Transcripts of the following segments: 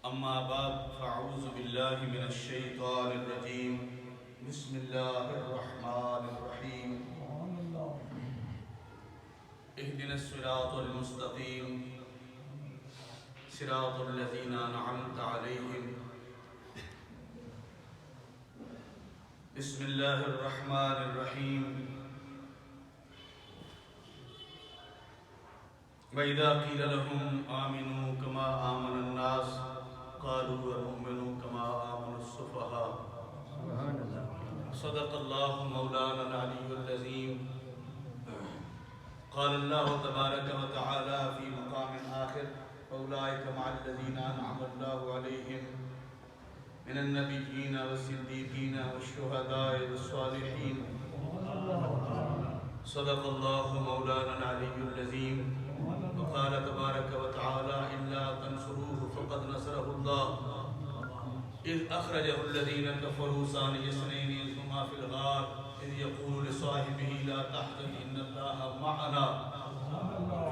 أما بعد فأعوذ بالله من الشيطان الرجيم بسم الله الرحمن الرحيم اهدنا الصراط المستقيم صراط الذين أنعمت عليهم بسم الله الرحمن الرحيم وَإِذَا قِيلَ لَهُمْ آمِنُوا كَمَا آمَنَ النَّاسُ قَالُوا وَنُؤْمِنُ كَمَا آمَنَ السُّفَهَاءُ صدق الله مولانا العلي العظيم. قال الله تبارك وتعالى في مقام آخر فأولئك مع الذين أنعم الله عليهم من النبيين والصديقين والشهداء والصالحين. صدق الله مولانا العلي العظيم. وقال تبارك وتعالى إلا تنصروه فقد نصره الله إذ أخرجه الذين كفروا ثاني اثنين إذ هما في الغار إذ يقول لصاحبه لا تحزن إن الله معنا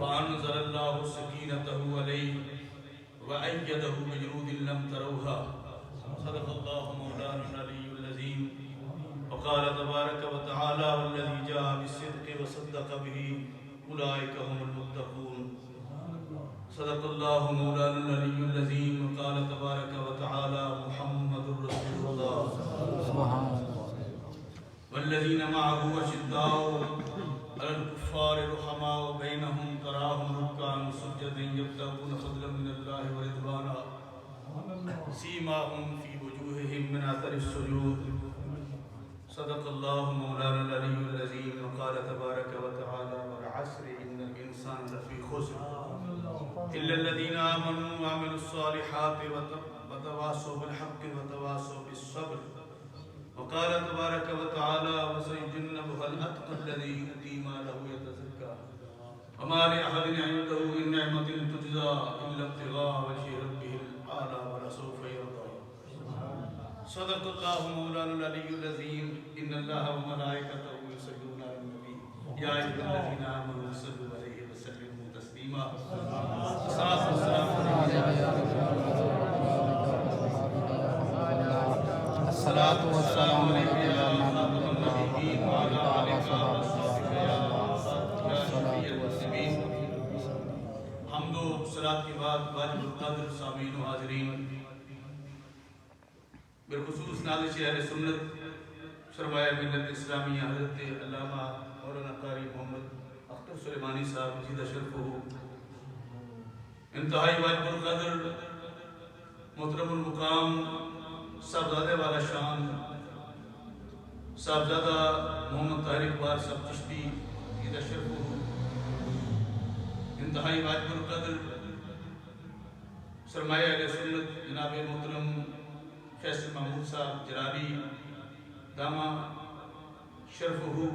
فأنزل الله سكينته عليه وأيده بجنود لم تروها. صدق الله مولانا العلي العظيم. وقال تبارك وتعالى والذي جاء بالصدق وصدق به أولئك هم المتقون. صدق الله مولانا العلي العظيم. وقال تبارك وتعالى محمد رسول الله والذين معه أشداء على الكفار رحماء بينهم تراهم ركعا سجدا يبتغون فضلا من الله ورضوانا سيماهم في وجوههم من أثر السجود. صدق الله مولانا العلي العظيم. وقال تبارك وتعالى والعصر إن الإنسان لفي خسر إلا الذين آمنوا وعملوا الصالحات وتواصوا بالحق وتواصوا بالصبر. وقال تبارك وتعالى وسيجنبها الأتقى الذي يؤتي ماله يتزكى وما لأحد عنده من نعمة تجزى إلا ابتغاء وجه ربه الأعلى ولسوف يرضى. صدق الله مولانا العلي العظيم. إن الله وملائكته يصلون على النبي يا أيها الذين آمنوا صلوا عليه وسلموا تسليما. الصلاة والسلام عليك يا خاتم النبيين وعلى آلك وصحبك يا شفيع المسلمين. حمد و صلاة کے بعد واجب القدر سامعین و حاضرین، بالخصوص نازش اہل سنت سرمایہ ملت اسلامیہ حضرت علامہ مولانا قاری محمد اختر سلیمانی صاحب جزیدہ شرفہ، انتہائی واجب القدر محترم المقام صاحبزادہ والا شان صاحبزادہ محمد طاہر اقبال صاحب چشتی جزیدہ شرفہ، انتہائی واجب القدر سرمایہ اہل سنت جناب محترم فیصل محمود صاحب جلالی دامہ شرفہ،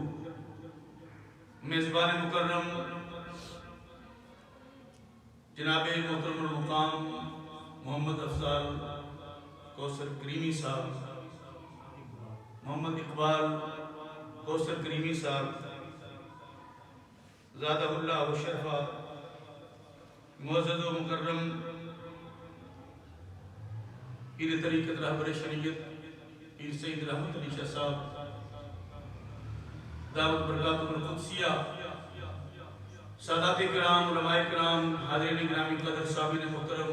میزبان مکرم جناب محترم المقام محمد افضل کوثر کریمی صاحب، محمد اقبال کوثر کریمی صاحب زادہ اللہ و شرفہ، معزز و مکرم پیر طریقت رہبر شریعت پیر سید رحمت علی شاہ صاحب دعوت برکاتہ القدسیہ، سادات کرام، علماء کرام، حاضرین گرامی قدر صاحبین محترم،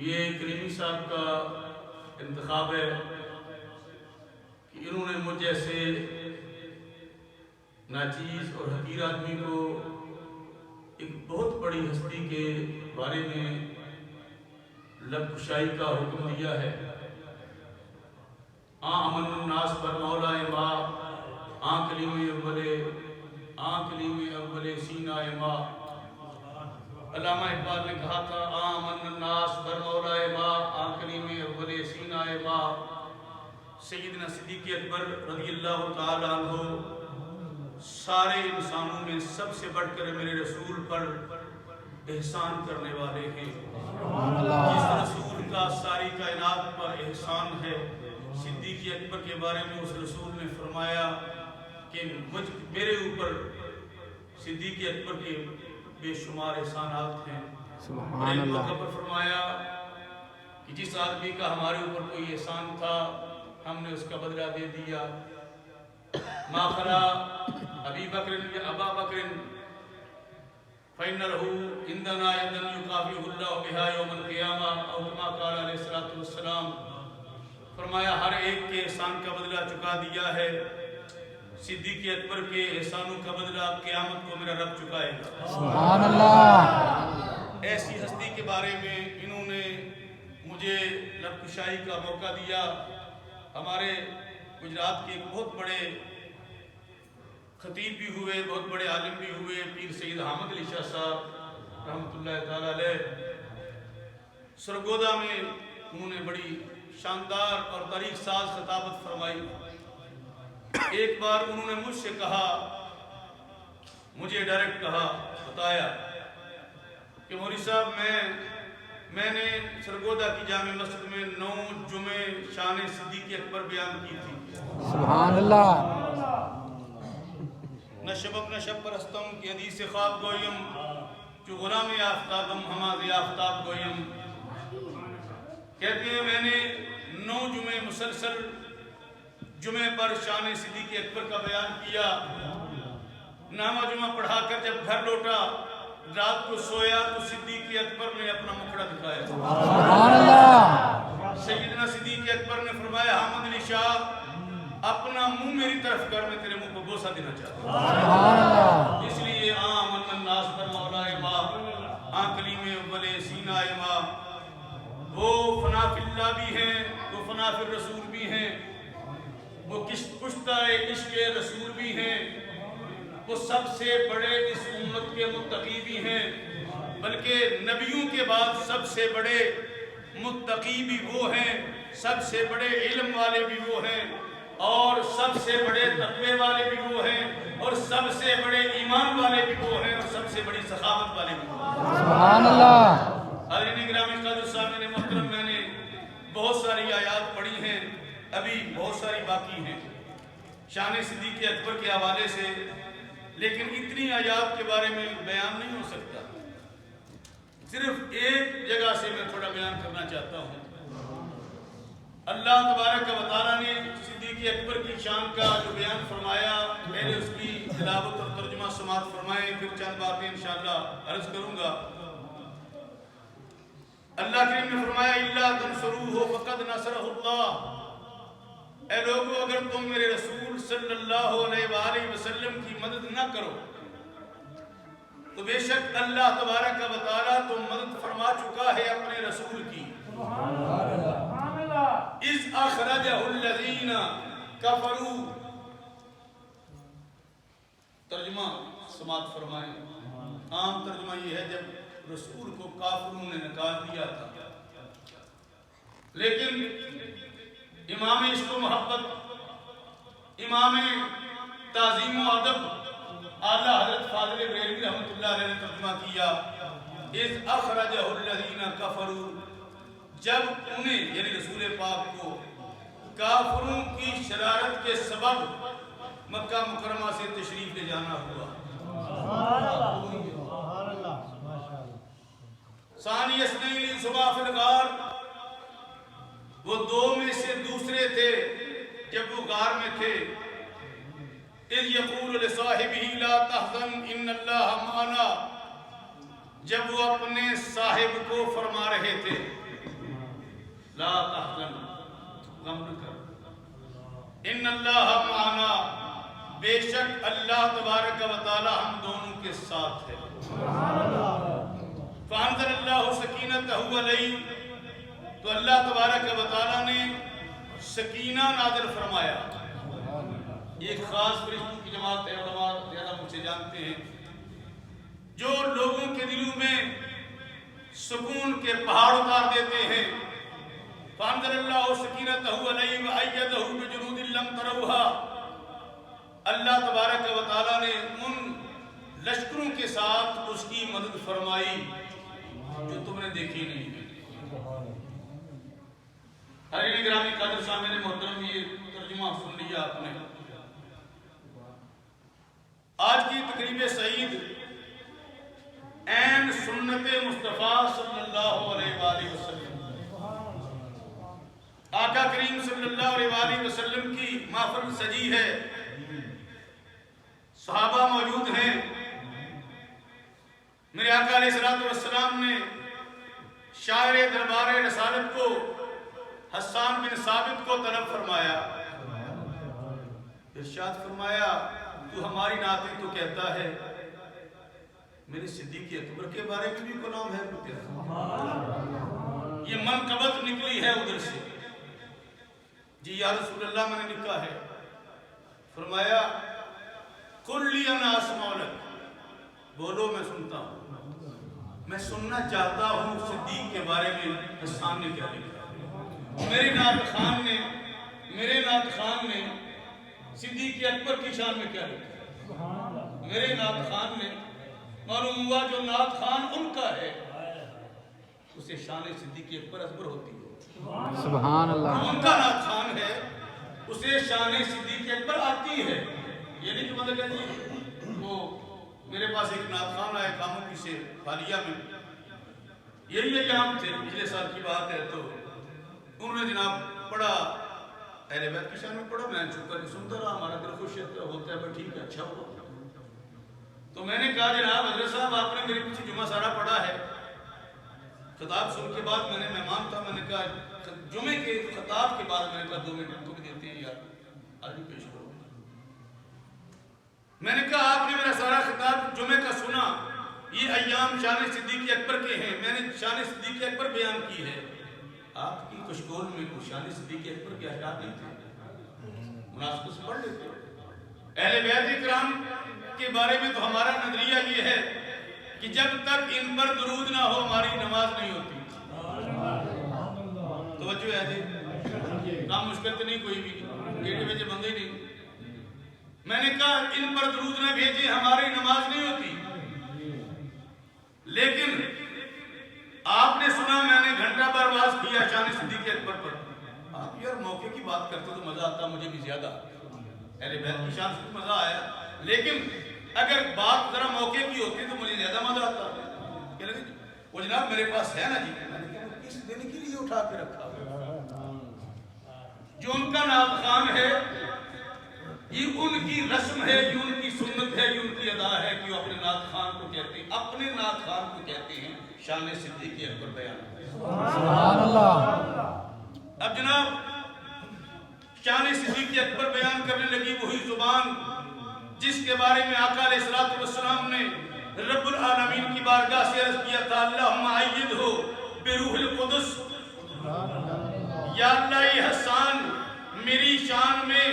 یہ کریمی صاحب کا انتخاب ہے کہ انہوں نے مجھ جیسے ناچیز اور حقیر آدمی کو ایک بہت بڑی ہستی کے بارے میں لب کشائی کا حکم دیا ہے. امن الناس پر مولا ما کلیم اول سینہ ما. علامہ اقبال نے کہا تھا امن الناس پر مولا ما کلیم اول سینہ ما. سیدنا صدیق اکبر رضی اللہ تعالی عنہ سارے انسانوں میں سب سے بڑھ کر میرے رسول پر احسان کرنے والے ہیں. جس رسول کا ساری کائنات پر احسان ہے، صدیق اکبر کے بارے میں اس رسول نے فرمایا کہ میرے اوپر صدیق اکبر کے بے شمار احسانات ہیں۔ سبحان ایک اللہ۔ موقع پر فرمایا کہ جس آدمی کا ہمارے اوپر کوئی احسان تھا ہم نے اس کا بدلہ دے دیا۔ ما خلا ابی بکر یا ابا بکر فإن له عندنا يدا يكافئه الله بها يوم القيامة أو كما قال علیہ الصلوۃ والسلام۔ فرمایا ہر ایک کے احسان کا بدلہ چکا دیا ہے، صدیق اکبر کے احسانوں کا بدلہ قیامت کو میرا رب چکائے گا۔ سبحان اللہ۔ ایسی ہستی کے بارے میں انہوں نے مجھے لب کشائی کا موقع دیا۔ ہمارے گجرات کے ایک بہت بڑے خطیب بھی ہوئے، بہت بڑے عالم بھی ہوئے، پیر سید حامد علی شاہ صاحب رحمۃ اللہ تعالی علیہ، سرگودا میں انہوں نے بڑی شاندار اور تاریخ ساز خطابت فرمائی۔ ایک بار انہوں نے مجھ سے کہا، مجھے ڈائریکٹ کہا، بتایا کہ مولوی صاحب میں نے سرگودا کی جامع مسجد میں 9 جمعے شان صدیق اکبر بیان کی تھی۔ سبحان اللہ۔ نہ شبب نہ شب پرستم کی حدیث خواب گویم، جو غلام آفتابم ہماز آفتاب گویم۔ کہتے ہیں میں نے 9 جمعے مسلسل جمعے پر شان صدیق اکبر کا بیان کیا۔ نامہ جمعہ پڑھا کر جب گھر لوٹا، رات کو سویا تو صدیق اکبر نے اپنا مکھڑا دکھایا۔ سبحان اللہ۔ سیدنا صدیق اکبر نے فرمایا حامد علی شاہ اپنا منہ میری طرف کر، میں تیرے منہ کو بوسہ دینا چاہتا ہوں۔ سبحان اللہ۔ اس لیے آمن الناس پر مولا ما کلیم اول سینہ ما، وہ فنا فی اللہ بھی ہیں، وہ فنا فی الرسول بھی ہیں، وہ کشتہ عشق رسول بھی ہیں، وہ سب سے بڑے اس امت کے متقی بھی ہیں، بلکہ نبیوں کے بعد سب سے بڑے متقی بھی وہ ہیں، سب سے بڑے علم والے بھی وہ ہیں، اور سب سے بڑے تقوی والے بھی وہ ہیں، اور سب سے بڑے ایمان والے بھی وہ ہیں، اور سب سے بڑی سخاوت والے بھی وہ ہیں۔ سبحان اللہ۔ حضرین گرامی قدر سامعین محترم، میں نے بہت ساری آیات پڑھی ہیں، ابھی بہت ساری باقی ہیں شان صدیق اکبر کے حوالے سے، لیکن اتنی آیات کے بارے میں بیان نہیں ہو سکتا۔ صرف ایک جگہ سے میں تھوڑا بیان کرنا چاہتا ہوں۔ اللہ تبارک و تعالیٰ نے صدیق اکبر کی شان کا جو بیان فرمایا، پہلے اس کی تلاوت اور ترجمہ سماعت فرمائیں، پھر چند باتیں انشاءاللہ عرض کروں گا۔ اللہ کریم نے فرمایا اِلَّا تَنْصُرُوهُ فَقَدْ نَصَرَهُ اللَّهُ، اے لوگو اگر تم میرے رسول صلی اللہ علیہ وآلہ وسلم کی مدد نہ کرو تو بے شک اللہ تبارک و تعالیٰ تو مدد فرما چکا ہے اپنے رسول کی۔ اِذْ أَخْرَجَهُ الَّذِينَ كَفَرُوا، ترجمہ سماعت فرمائیں۔ عام ترجمہ یہ ہے جب رسول کو کافروں نے نکال دیا تھا، لیکن امام عشق و محبت، امام تعظیم و ادب اعلیٰ حضرت فاضل بریلوی رحمۃ اللہ علیہ نے ترجمہ کیا اِذْ أَخْرَجَهُ الَّذِينَ كَفَرُوا، جب انہیں یعنی رسول پاک کو کافروں کی شرارت کے سبب مکہ مکرمہ سے تشریف لے جانا ہوا۔ ثانی اثنین اذ ہما فی الغار، وہ 2 میں سے دوسرے تھے جب وہ غار میں تھے۔ اذ یقول لصاحبہ لا تحزن ان اللہ معنا، جب وہ اپنے صاحب کو فرما رہے تھے لا تحزن، غم نہ کر، ان اللہ معنا، بے شک اللہ تبارک و تعالی ہم دونوں کے ساتھ ہے۔ فانزل اللہ سکینتہ علیہ، تو اللہ تبارک و تعالی نے سکینہ نازل فرمایا۔ ایک خاص فرشتوں کی جماعت ہے، علماء زیادہ مجھ سے جانتے ہیں، جو لوگوں کے دلوں میں سکون کے پہاڑ اتار دیتے ہیں۔ فانزل اللہ سکینتہ علیہ وأیدہ بجنود لم تروہا، اللہ تبارک و تعالیٰ نے ان لشکروں کے ساتھ اس کی مدد فرمائی جو تم نے دیکھی نہیں ہے۔ حضرین گرامی قدر سامعین محترم، یہ ترجمہ سن لیا آپ نے۔ آج کی تقریب سعید عین سنت مصطفیٰ صلی اللہ علیہ وآلہ وسلم، آقا کریم صلی اللہ علیہ وآلہ وسلم کی محفل سجی ہے، صحابہ موجود ہیں، میرے آقا علیہ السلام نے شاعر دربار رسالت کو حسان بن ثابت کو طلب فرمایا، ارشاد فرمایا تو ہماری نعتیں تو کہتا ہے، میرے صدیق اکبر کے بارے میں بھی کلام ہے تو کہتا، یہ منقبت نکلی ہے ادھر سے، جی یا رسول اللہ میں نے لکھا ہے، فرمایا قل لی انا اسمع لک، بولو میں سنتا ہوں، میں سننا چاہتا ہوں صدیق کے بارے میں حسان نے کیا لکھا، میرے نعت خان نے صدیق اکبر کی شان میں کیا لکھا، میرے نعت خان نے، معلوم ہوا جو نعت خان ان کا ہے اسے شان صدیق اکبر اکبر ہوتی ہے، سبحان اللہ، ان کا نعت خان ہے اسے شان صدیق اکبر آتی ہے، یہ نہیں کہ مطلب ہے جی وہ میرے پاس ایک نعت خان آئے کاموں سے حالیہ میں، یہی ایام تھے پچھلے سال کی بات ہے، تو انہوں نے جناب پڑھا اہل بیت کی شان میں پڑھا، میں چھپ کر کے سنتا رہا، ہمارا دل خوش ہوتا ہے، ٹھیک ہے اچھا ہوا، تو میں نے کہا جناب حضرت صاحب آپ نے میرے پیچھے جمعہ سارا پڑھا ہے، خطاب سن کے بعد میں نے مہمان تھا، میں نے کہا جمعے کے خطاب کے بعد میں نے کہا 2 منٹ ان کو بھی دیتے ہیں یار آج بھی پیش کرو، میں نے کہا آپ نے میرا سارا خطاب جمعے کا سنا، یہ ایام شان صدیق اکبر کے ہیں، میں نے شان صدیق اکبر بیان کی ہے، آپ کی کشکول میں کوئی شان صدیق اکبر کے اشعار نہیں تھے، مناسبت سے پڑھ لیتے، اہل بیت اکرام کے بارے میں تو ہمارا نظریہ یہ ہے کہ جب تک ان پر درود نہ ہو ہماری نماز نہیں ہوتی، توجہ ہے جی، کام مشکل تو نہیں کوئی بھی، گیٹے بچے بندے ہی نہیں، میں نے کہا ان پر درود نہ بھیجے ہماری نماز نہیں ہوتی، لیکن آپ نے سنا میں نے گھنٹہ بار واز کیا شان صدیق اکبر پر، آپ یار موقع کی بات کرتے تو مزہ آتا مجھے بھی زیادہ، اہل بیت کی شان سے مزہ آیا، لیکن اگر بات ذرا موقع کی ہوتی تو مجھے زیادہ مزہ آتا، کہ لگے وہ جناب میرے پاس ہے نا جی، میں نے کہا کس دن کے لیے اٹھا کے رکھا، جو ان کا نعت خان ہے یہ ان کی رسم ہے، یہ ان کی سنت ہے، یہ ان کی ادا ہے کہ وہ اپنے نعت خان کو کہتے ہیں، اپنے نعت خان کو کہتے ہیں شان صدیق اکبر بیان، سبحان اللہ، اب جناب شان صدیق اکبر بیان کرنے لگی وہی زبان جس کے بارے میں آقا علیہ السلام نے رب العالمین کی بارگاہ سے عرض کیا تھا، اللہم عیدہو بروح القدس، یا اللہ یہ حسان میری شان میں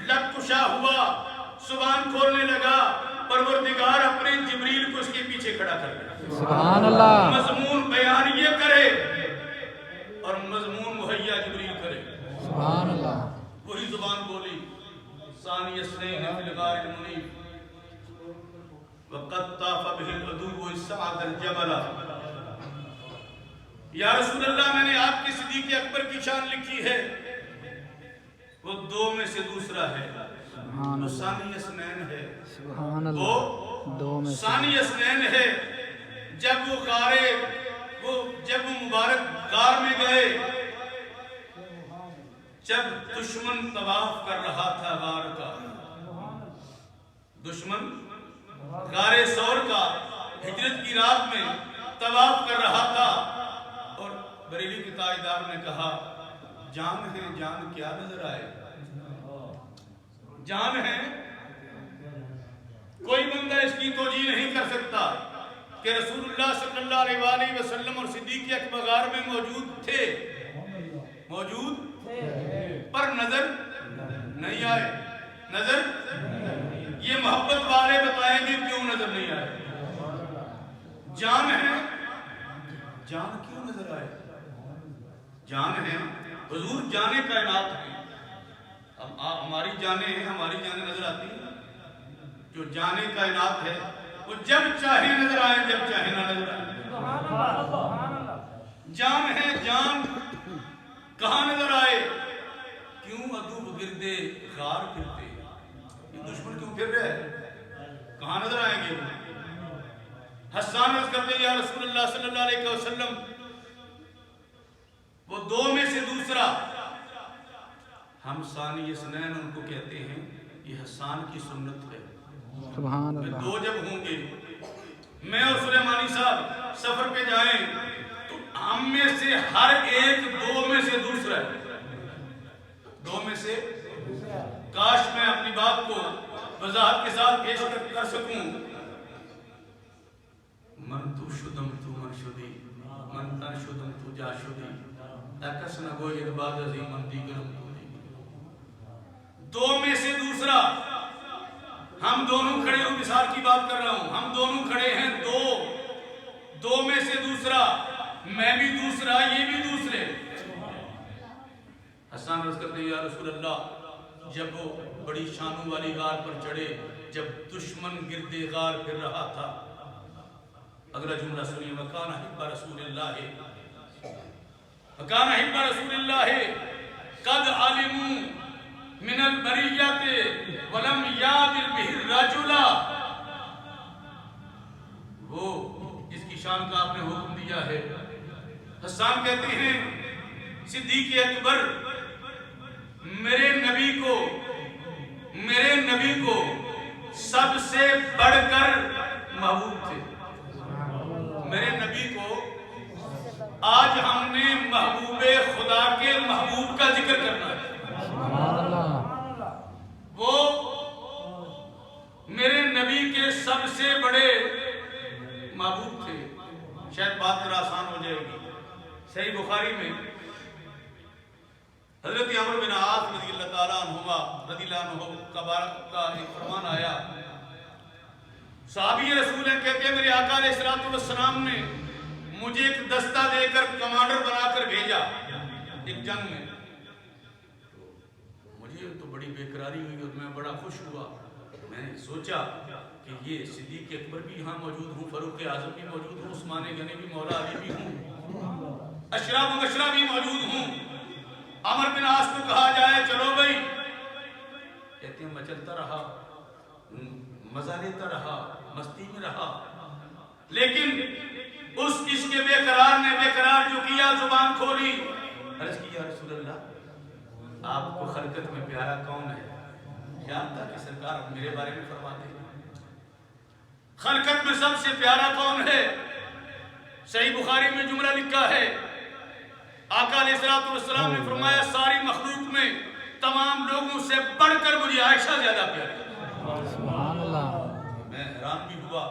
لب کشا ہوا، زبان کھولنے لگا، پروردگار اپنے جبریل کو اس کے پیچھے کھڑا کر دیا، سبحان اللہ، مضمون بیان یہ کرے اور مضمون مہیا جبریل کرے، سبحان اللہ، وہی زبان بولی، ثانی اثنین فی الغار المنیف وقد طاف به العدو صعد الجبل، یا رسول اللہ میں نے آپ کی صدیق اکبر کی شان لکھی ہے، وہ 2 میں سے دوسرا ہے، وہ ثانی اثنین ہے، سبحان اللہ، وہ 2 میں ثانی اثنین ہے، جب وہ مبارک غار میں گئے، جب دشمن طواف کر رہا تھا غار کا، دشمن غار ثور کا ہجرت کی رات میں طواف کر رہا تھا، اور بریلی کے تاجدار نے کہا جان ہے، جان کیا نظر آئے، جان ہے، کوئی بندہ اس کی توجیہ نہیں کر سکتا کہ رسول اللہ صلی اللہ علیہ وآلہ وسلم اور صدیق اکبر غار میں موجود تھے، پر نظر نہیں آئے، نظر، یہ محبت والے بتائیں گے کیوں نظر نہیں آئے، جان ہے، جان کیوں نظر آئے، جان ہے، حضور جانے کائنات ہیں، ہماری جانیں ہیں، ہماری جانیں نظر آتی ہیں، جو جانے کائنات ہے وہ جب چاہے نظر آئے، جب چاہے نہ نظر آئے، جان ہے، جان کہاں نظر آئے، کیوں عدو گردے غار پھرتے، یہ دشمن کیوں پھر رہے ہیں، کہاں نظر آئیں گے، حسان عرض کرتے اللہ علیہ وسلم وہ دو میں سے دوسرا، ہم ثانی اثنین ان کو کہتے ہیں، یہ حسان کی سنت ہے۔ سبحان اللہ۔ دو جب ہوں گے، میں اور سلیمانی صاحب سفر پہ جائیں تو ہم میں سے ہر ایک دو میں سے دوسرا ہے، دو میں سے۔ کاش میں اپنی بات کو وضاحت کے ساتھ پیش کر سکوں۔ من تو شدم تو من شدی، من تن شدم تو جا شدی، تکس نہ گوئی ادباد عظیم من دیگرم تو دی۔ دو میں سے دوسرا، ہم دونوں کھڑے ہوں، مثال کی بات کر رہا ہوں، ہم دونوں کھڑے ہیں دو میں سے دوسرا، میں بھی دوسرا، یہ بھی دوسرے۔ حسان عرض کرتے ہیں یا رسول اللہ، جب وہ بڑی شانوں والی غار پر چڑھے، جب دشمن گردے غار پھر رہا تھا، اگلا جملہ سنیے، وَكَانَ حِبَّ رَسُولِ اللَّهِ وَكَانَ حِبَّ رَسُولِ اللَّهِ قَدْ عَلِمُوا مِنَ الْبَرِيَّةِ وَلَمْ يَعْدِلْ بِهِ الرَّجُلَ۔ وہ جس کی شان کا آپ نے حکم دیا ہے، حسان کہتے ہیں صدیق اکبر میرے نبی کو سب سے بڑھ کر محبوب تھے۔ میرے نبی کو آج ہم نے محبوب خدا کے محبوب کا ذکر کرنا ہے۔ سبحان اللہ۔ وہ میرے نبی کے سب سے بڑے محبوب تھے۔ شاید بات ذرا آسان ہو جائے گی۔ صحیح بخاری میں حضرت عمرو بن عاص رضی اللہ تعالیٰ عنہ کا ایک فرمان آیا، صحابی رسول ہیں، کہتے ہیں میرے آقا علیہ الصلوۃ والسلام نے مجھے ایک دستہ دے کر کمانڈر بنا کر بھیجا ایک جنگ میں۔ مجھے تو بڑی بے قراری ہوئی اور میں بڑا خوش ہوا۔ میں نے سوچا کہ یہ صدیق اکبر بھی یہاں موجود ہوں، فاروق اعظم بھی موجود ہوں، عثمان غنی بھی، مولا علی بھی ہوں، اشرا مبشرہ بھی موجود ہوں۔ عمر بن عاص کو کہا جائے چلو بھائی، کہتے ہیں میں چلتا رہا، مزہ لیتا رہا، مستی میں رہا، لیکن اس عشق بے قرار نے بے قرار جو کیا، زبان کھولی، عرض کی یا رسول اللہ، آپ کو خلقت میں پیارا کون ہے؟ جانتا کہ سرکار میرے بارے میں فرماتے ہیں، خلقت میں سب سے پیارا کون ہے؟ صحیح بخاری میں جملہ لکھا ہے، آقا علیہ السلام نے فرمایا ساری مخلوق میں تمام لوگوں سے بڑھ کر مجھے عائشہ زیادہ پیاری ہے۔ سبحان اللہ۔ میں حیران بھی ہوا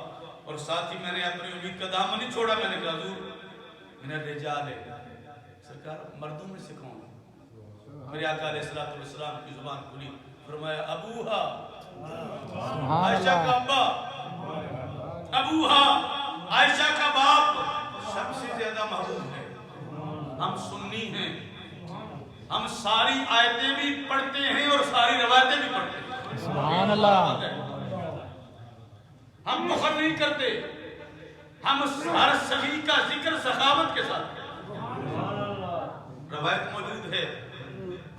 اور ساتھ ہی میں نے اپنی امید کا دامن نہیں چھوڑا۔ میں نے کہا حضور من الرجال، سرکار مردوں میں سے کون ہے؟ میرے آقا علیہ السلام کی زبان کھلی، فرمایا ابوہا، عائشہ کا ابا، ابوہا عائشہ کا باپ سب سے زیادہ محبوب ہے۔ ہم سنی ہیں، ہم ساری آیتیں بھی پڑھتے ہیں اور ساری روایتیں بھی پڑھتے ہیں۔ سبحان اللہ۔ ہم بخل نہیں کرتے، ہم ہر صحیح کا ذکر سخاوت کے ساتھ کرتے ہیں۔ روایت موجود ہے،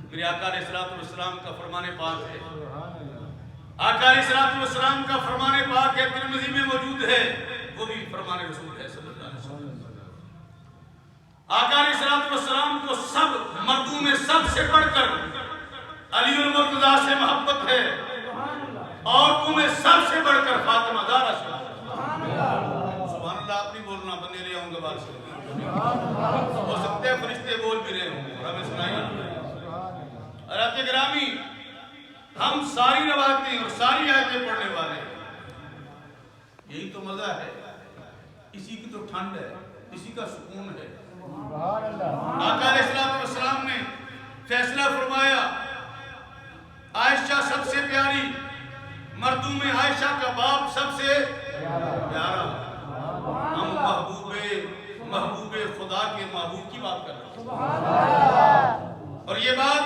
میرے آقا علیہ السلام کا فرمان پاک ہے، آقا علیہ السلام کا فرمان پاک ہے، ترمذی میں موجود ہے، وہ بھی فرمان رسول ہے صلی اللہ علیہ وسلم۔ آقا علیہ السلام کو سب مردوں میں سب سے بڑھ کر علی المرتضیٰ سے محبت ہے، عورتوں میں سب سے بڑھ کر فاطمہ زہرا سے۔ سبحان اللہ، آپ نہیں بولنا، بندے رہے ہوں گے بار سے، ہو سکتے ہیں فرشتے بول بھی رہے ہوں گے اور ہمیں سنائی نہیں۔ حضرات گرامی، ہم ساری روایتیں اور ساری آیتیں پڑھنے والے ہیں، یہی تو مزہ ہے، اسی کی تو ٹھنڈ ہے، اسی کا سکون ہے۔ آقا علیہ السلام نے فیصلہ فرمایا عائشہ سب سے پیاری، مردوں میں عائشہ کا باپ سب سے پیارا۔ ہم محبوب خدا کے محبوب کی بات کر رہے ہیں، اور یہ بات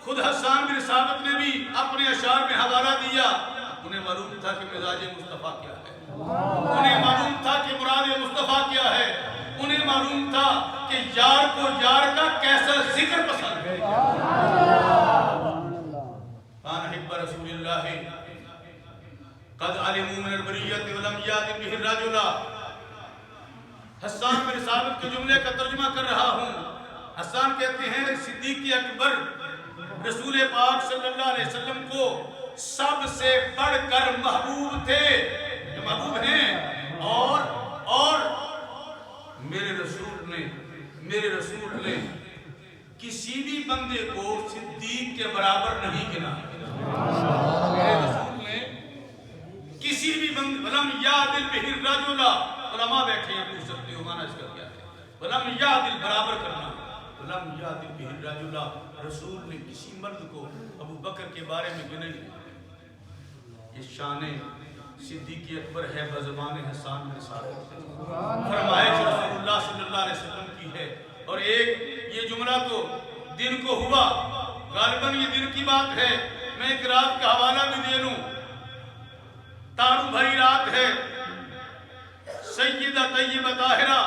خود حسان بن ثابت نے بھی اپنے اشعار میں حوالہ دیا۔ انہیں معلوم تھا کہ مزاج مصطفیٰ کیا ہے، انہیں معلوم تھا کہ مراد مصطفیٰ کیا ہے، انہیں معلوم تھا کہ یار کو یار کا کیسا ذکر پسند ہے۔ کان حب رسول اللہ قد علموا من البریۃ ولم یعد به الرجل۔ حسان بن ثابت کے جملے کا ترجمہ کر رہا ہوں. حسان کہتے ہیں صدیق اکبر رسول پاک صلی اللہ علیہ وسلم کو سب سے بڑھ کر محبوب تھے، جو محبوب ہیں. اور میرے رسول نے کسی بھی بندے کو صدیق کے برابر نہیں گنا. میرے رسول نے کسی بھی بندے ولم یعدل بہ الرجل، علماء بیٹھے ہیں پوچھ سکتے ہو معنی اس کا کیا ہے. ولم یعدل برابر کرنا، ولم یعدل بہ الرجل، رسول نے کسی مرد کو ابو بکر کے بارے میں گنا نہیں. یہ شان صدیق اکبر ہے بزبان حسان بن ثابت. فرمائش رسول اللہ صلی اللہ علیہ وسلم کی ہے. اور ایک یہ جملہ تو دن کو ہوا، غالباً یہ دن کی بات ہے. میں ایک رات کا حوالہ بھی دے لوں. تارو بھری رات ہے. سیدہ طیبہ طاہرہ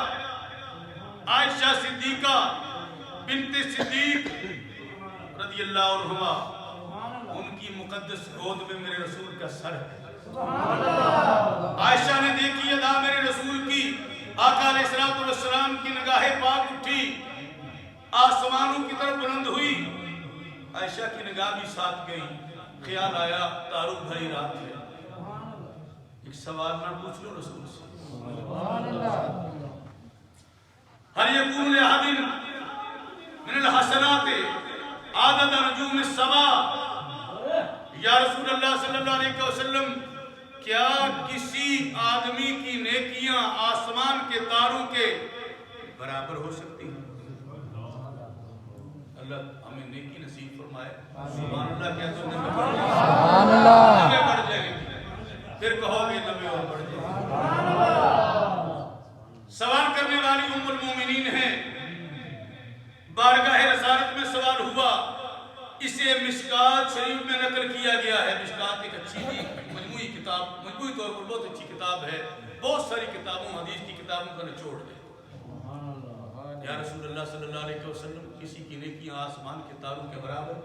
عائشہ صدیقہ بنت صدیق رضی اللہ عنہا، ان کی مقدس گود میں میرے رسول کا سر ہے. عائشہ نے دیکھی ادا میرے رسول کی. آقا علیہ السلام کی نگاہ پاک اٹھی، آسمانوں کی طرف بلند ہوئی. عائشہ کی نگاہ بھی ساتھ گئی. خیال آیا تارو بھری رات ہے، ایک سوال میں پوچھ لوں رسول سے. ہر یکون لأحد من الحسنات عدد نجوم السماء. یا رسول اللہ صلی اللہ علیہ وسلم، کیا کسی آدمی کی نیکیاں آسمان کے تاروں کے برابر ہو سکتی ہیں؟ اللہ ہمیں نیکی نصیب فرمائے. سبحان اللہ کہہ تو سبحان اللہ. آگے بڑھ جائیں گے پھر کہو گے نبی اور بڑھ جائیں گے. سوال کرنے والی ام المومنین ہیں. بارگاہ رسالت میں سوال ہوا. اسے مشکات شریف میں نقل کیا گیا ہے. مشکات ایک اچھی مجموعی کتاب، مجموعی طور پر بہت اچھی کتاب ہے. بہت ساری کتابوں حدیث کی کتابوں کا نچوڑ ہے. یا رسول اللہ صلی اللہ علیہ وسلم، کسی کی نیکیاں آسمان کے تاروں کے برابر؟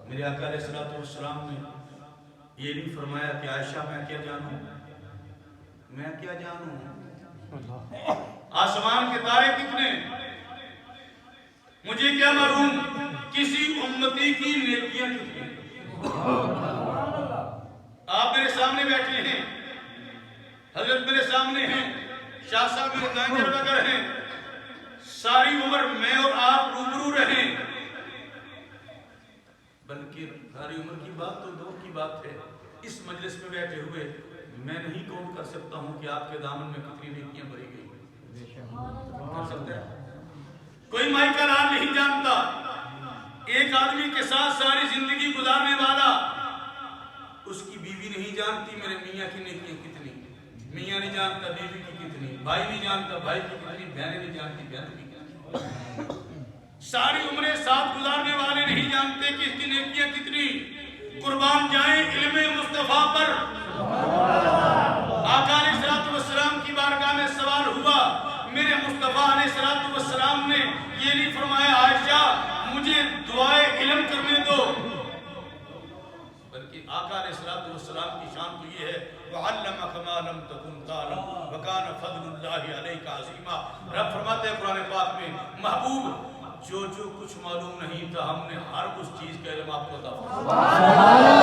میرے آقا علیہ السلام نے یہ نہیں فرمایا کہ عائشہ میں کیا جانوں، آسمان کے تارے کتنے، مجھے کیا معلوم کسی امتی کی نیکیاں کتنی. آپ میرے سامنے بیٹھے ہیں، حضرت میرے سامنے ہیں، شاہ صاحب میرے دائیں طرف اگر ہیں. ساری عمر میں اور آپ روبرو رہیں، بلکہ ساری عمر کی بات تو دور کی بات ہے. اس مجلس میں بیٹھے ہوئے میں نہیں کاؤنٹ کر سکتا ہوں کہ آپ کے دامن میں کتنی نیکیاں بھری گئی. کر سکتے ہیں؟ کوئی مائی کا نام نہیں جانتا. ایک آدمی کے ساتھ ساری زندگی گزارنے والا، اس کی بیوی نہیں جانتی میرے میاں کی نیکیاں کتنی، میاں نہیں جانتا بیوی کی کتنی، بھائی نہیں جانتا بھائی کی کتنی، بہنیں نہیں جانتی بہن کی کتنی. ساری عمریں ساتھ گزارنے والے نہیں جانتے کہ اس کی نیکیاں کتنی. قربان جائیں علم مصطفیٰ پر. آقا علیہ السلام کی بارگاہ میں سوال ہوا. میرے مصطفیٰ علیہ السلام نے یہ نہیں فرمایا عائشہ مجھے دعائے علم کرنے دو، بلکہ آقا علیہ السلام کی شان تو یہ ہے وَعَلَّمَكَ مَا لَمْ تَكُنْ تَعْلَمْ وَكَانَ فَضْلُ اللَّهِ عَلَيْكَ عَظِيمًا. رب فرماتے ہیں قرآن پاک میں، محبوب جو کچھ معلوم نہیں تھا ہم نے ہر اس چیز کا علم آپ کو عطا فرمایا.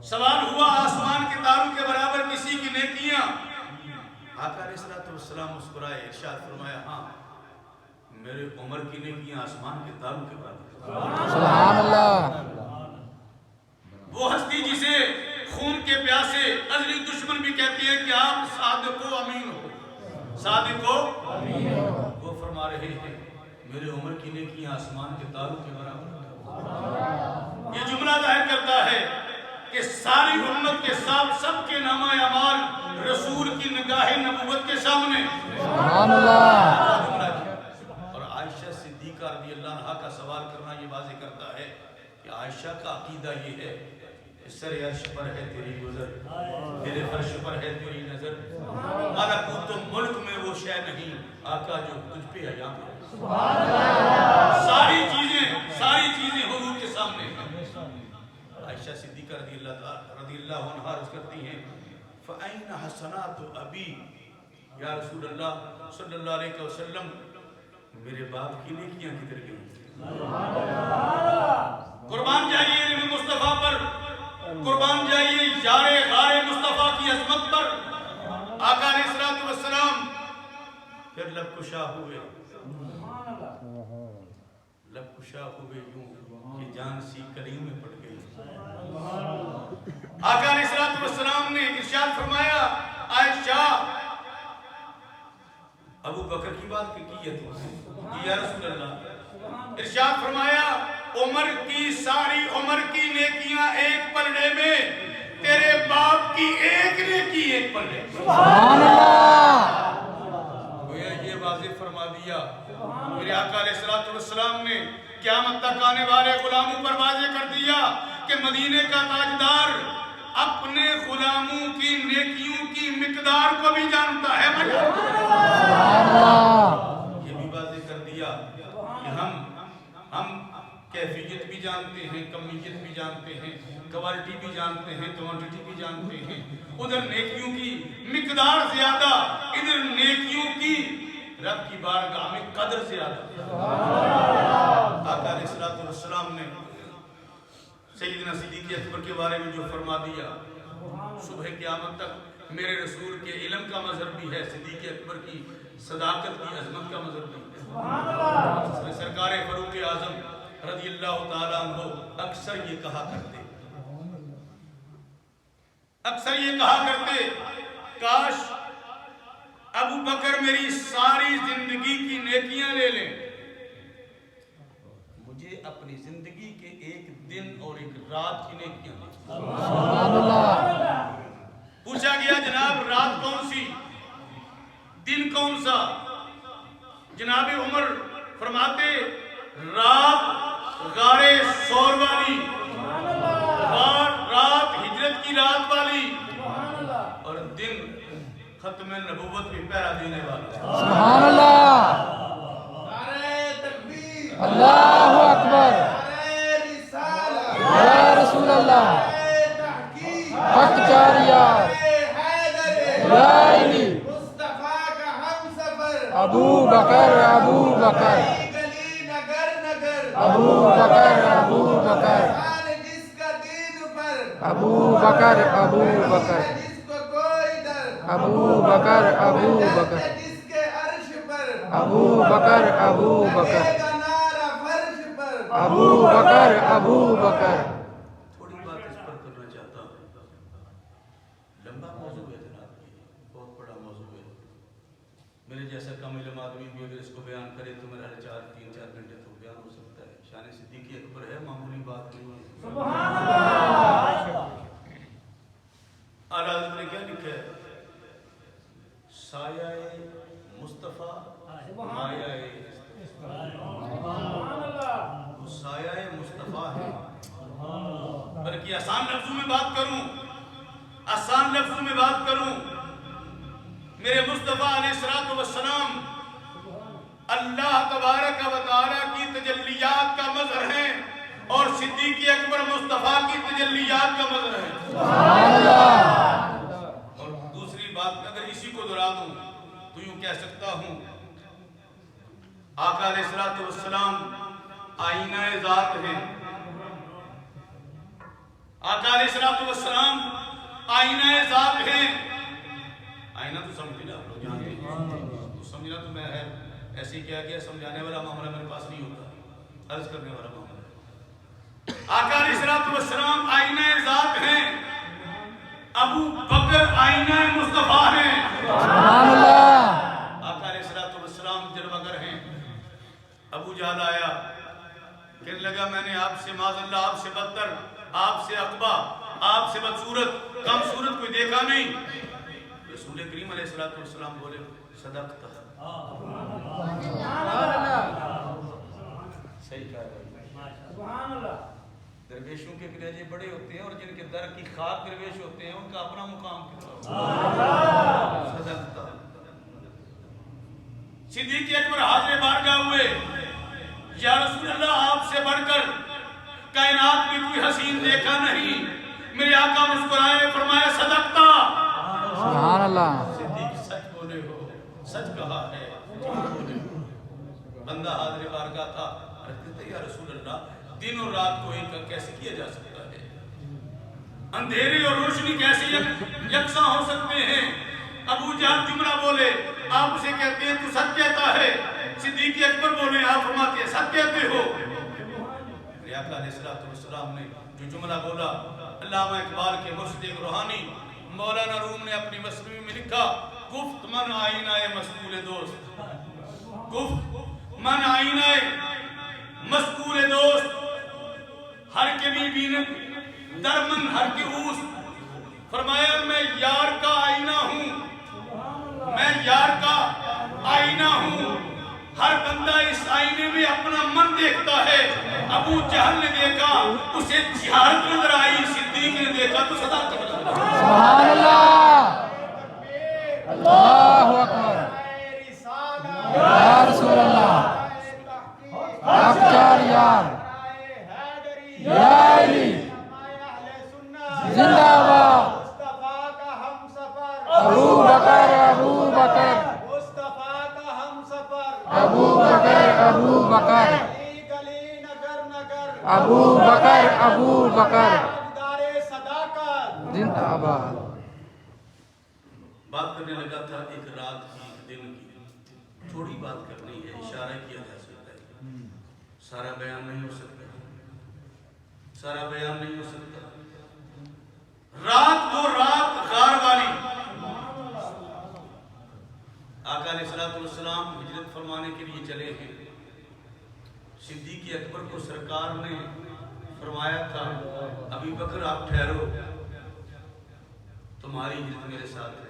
سوال ہوا آسمان کے تاروں کے برابر کسی کی نیکیاں. آقا علیہ السلام مسکرائے، ارشاد فرمایا ہاں میرے عمر کی نیکیاں آسمان کے تاروں کے برابر. سبحان اللہ. وہ ہستی جسے خون کے پیاسے ازلی دشمن بھی کہتے ہیں کہ آپ صادق و امین ہو، صادق و امین ہو. وہ فرما رہے ہیں میرے عمر کی نیکیاں آسمان کے تاروں کے برابر. یہ جملہ ظاہر کرتا ہے کہ ساری امت کے ساتھ سب کے نامہ اعمال رسول کی نگاہ نبوت کے سامنے. سبحان اللہ. اور عائشہ صدیقہ رضی اللہ عنہا کا سوال کرنا یہ واضح کرتا ہے کہ عائشہ کا عقیدہ یہ ہے سر عرش پر ہے تیری گزر، تیرے فرش پر ہے تیری نظر، ملکوت ملک میں وہ شے نہیں آقا جو تجھ پہ عیاں ہے. ساری چیزیں حضور کے سامنے ہیں. عائشہ صدیقہ رضی اللہ عنہا عرض کرتی ہیں فَأَيْنَ حَسَنَاتُ أَبِي یا رسول اللہ صلی اللہ علیہ وسلم میرے باپ کی نیکیاں کدھر گئی؟ قربان جائیے علم مصطفیٰ پر، قربان جائیے یار غار مصطفیٰ کی عظمت پر۔ آقا علیہ السلام پھر لب کشا ہوئے، لب کشا ہوئے یوں کہ جان سی کلیم میں پڑ گئی۔ آقا علیہ السلام نے ارشاد فرمایا عائشہ ابو بکر کی بات کی ہے تو یا رسول اللہ، ارشاد فرمایا عمر کی ساری عمر کی نیکیاں ایک پلڑے میں، تیرے باپ کی ایک نیکی ایک پلڑے۔ سبحان اللہ۔ گویا یہ واضح فرما دیا میرے آقا علیہ السلام نے، قیامت تک آنے والے غلاموں پر واضح کر دیا کہ مدینے کا تاجدار اپنے غلاموں کی نیکیوں کی مقدار کو بھی جانتا ہے۔ سبحان اللہ۔ یہ بھی واضح کر دیا کہ ہم کیفیت بھی جانتے ہیں، کمیت بھی جانتے ہیں، کوالٹی بھی جانتے ہیں، کوانٹیٹی بھی جانتے ہیں۔ ادھر نیکیوں کی مقدار زیادہ، ادھر نیکیوں کی رب کی بارگاہ میں قدر زیادہ۔ آقا علیہ السلام نے سیدنا صدیق اکبر کے بارے میں جو فرما دیا، صبح قیامت تک میرے رسول کے علم کا مظہر بھی ہے، صدیق اکبر کی صداقت کی عظمت کا مظہر بھی ہے۔ سرکار فاروق اعظم رضی اللہ تعالیٰ عنہ اکثر یہ کہا کرتے کاش ابو بکر میری ساری زندگی کی نیکیاں لے لیں، مجھے اپنی زندگی کے ایک دن اور ایک رات کی نیکیاں لیں۔ سبحان اللہ۔ پوچھا گیا جناب رات کون سی، دن کون سا؟ جناب عمر فرماتے رات غار ثور والی، رات ہجرت کی رات والی، اور دن ختم نبوت کی پہرا دینے والا۔ سبحان اللہ۔ اللہ اکبر۔ یا رسول اللہ حق جاریہ ابو بکر ابو بکر ابو بکر ابو بکر ابو بکر ابو بکر ابو بکر ابو بکر ابو بکر ابو بکر ابو بکر ابو بکر۔ تھوڑی بات اس پر کرنا چاہتا ہوں، لمبا موضوع ہے جناب، بہت بڑا موضوع ہے۔ میرے جیسا کم علم آدمی بھی اگر اس کو بیان کرے تو میرا 3-4 گھنٹے تو بیان ہو سکتا ہے۔ شان صدیق اکبر ہے، معمولی بات نہیں ہے۔ اعلیٰ حضرت نے کیا لکھا ہے؟ سایہ مصطفیٰ مایہ وہ سایہ مصطفیٰ ہے۔ بلکہ آسان لفظوں میں بات کروں، میرے مصطفیٰ علیہ السلام اللہ تبارک و تعالیٰ کی تجلیات کا مظہر ہیں، اور صدیق اکبر مصطفیٰ کی تجلیات کا مظہر ہے۔ اور دوسری بات اگر اسی کو دہرا دوں تو یوں کہہ سکتا ہوں آقا علیہ السلام آئینہ ذات ہیں۔ آقا علیہ السلام آئینہ ذات ہیں۔ آئینہ تو سمجھنا آپ لوگ جانتے ہیں، تو سمجھنا تو میں ہے ایسے ہی کیا گیا، سمجھانے والا معاملہ میرے پاس نہیں ہوتا، عرض کرنے والا معاملہ۔ آقا علیہ السلام آئینہ ذات ہیں، ابو بکر آئینہ مصطفیٰ ہیں۔ سبحان اللہ۔ آقا علیہ السلام جلوگر ہیں۔ ابو جہل آیا، کہنے لگا میں نے آپ سے معاذ اللہ، آپ سے بدتر، آپ سے اقبا، آپ سے بدصورت، کم صورت کوئی دیکھا نہیں۔ رسول کریم علیہ السلام بولے صدقت، صحیح کہا ہے۔ درویشوں کے کلیجے بڑے ہوتے ہیں، اور جن کے در کی خاک درویش ہوتے ہیں ان کا اپنا مقام کتنا صدقت۔ صدیق اکبر حاضر بارگاہ ہوئے، یا رسول اللہ آپ سے بڑھ کر کائنات میں کوئی حسین دیکھا نہیں۔ میرے آقا مسکرائے، فرمایا صدقتا۔ سبحان اللہ۔ صدیق سچ بولے ہو، سچ کہا ہے بندہ حاضر بارگاہ تھا، کہتے یا رسول اللہ دن اور رات کو ایک کیسے کیا جا سکتا ہے؟ اندھیرے اور روشنی کیسے یکساں ہو سکتے ہیں؟ ابو جہل جملہ بولے، آپ اسے کہتے ہیں تو سچ کہتا ہے۔ صدیق اکبر بولے، آپ فرماتے ہیں سچ کہتے ہو۔ میرے آقا علیہ السلام نے جو جملہ بولا، علامہ اقبال کے مرشد روحانی مولانا روم نے اپنی مصنوعی میں لکھا، گفت من آئینہ مسئول دوست، گفت من آئینہ مسئول دوست، ہر کے بین درمن ہر کے اوس، فرمایا میں یار کا آئینہ ہوں، میں یار کا آئینہ ہوں، ہر بندہ اس آئینے میں اپنا من دیکھتا ہے۔ ابو جہل نے دیکھا اسے جہالت نظر آئی، صدیق نے دیکھا تو صداقت نظر آئی۔ سبحان اللہ، اللہ اکبر، یا رسول اللہ، آپ چار یار، یا علی زندہ باد، ابو بکر ابو بکر، ابو بکر ابو بکر، ابو بکر ابو بکر، زندہ باد۔ بات کرنے لگا تھا ایک رات کی، ایک دن کی، تھوڑی بات کرنی ہے، اشارہ کیا جا سکتا ہے، سارا بیان نہیں ہو سکتا، سارا بیان نہیں ہو سکتا۔ رات وہ رات غار والی، آقا علیہ السلام ہجرت فرمانے کے لیے چلے ہیں۔ صدیق اکبر کو سرکار نے فرمایا تھا ابی بکر آپ ٹھہرو، تمہاری ہجرت میرے ساتھ ہے،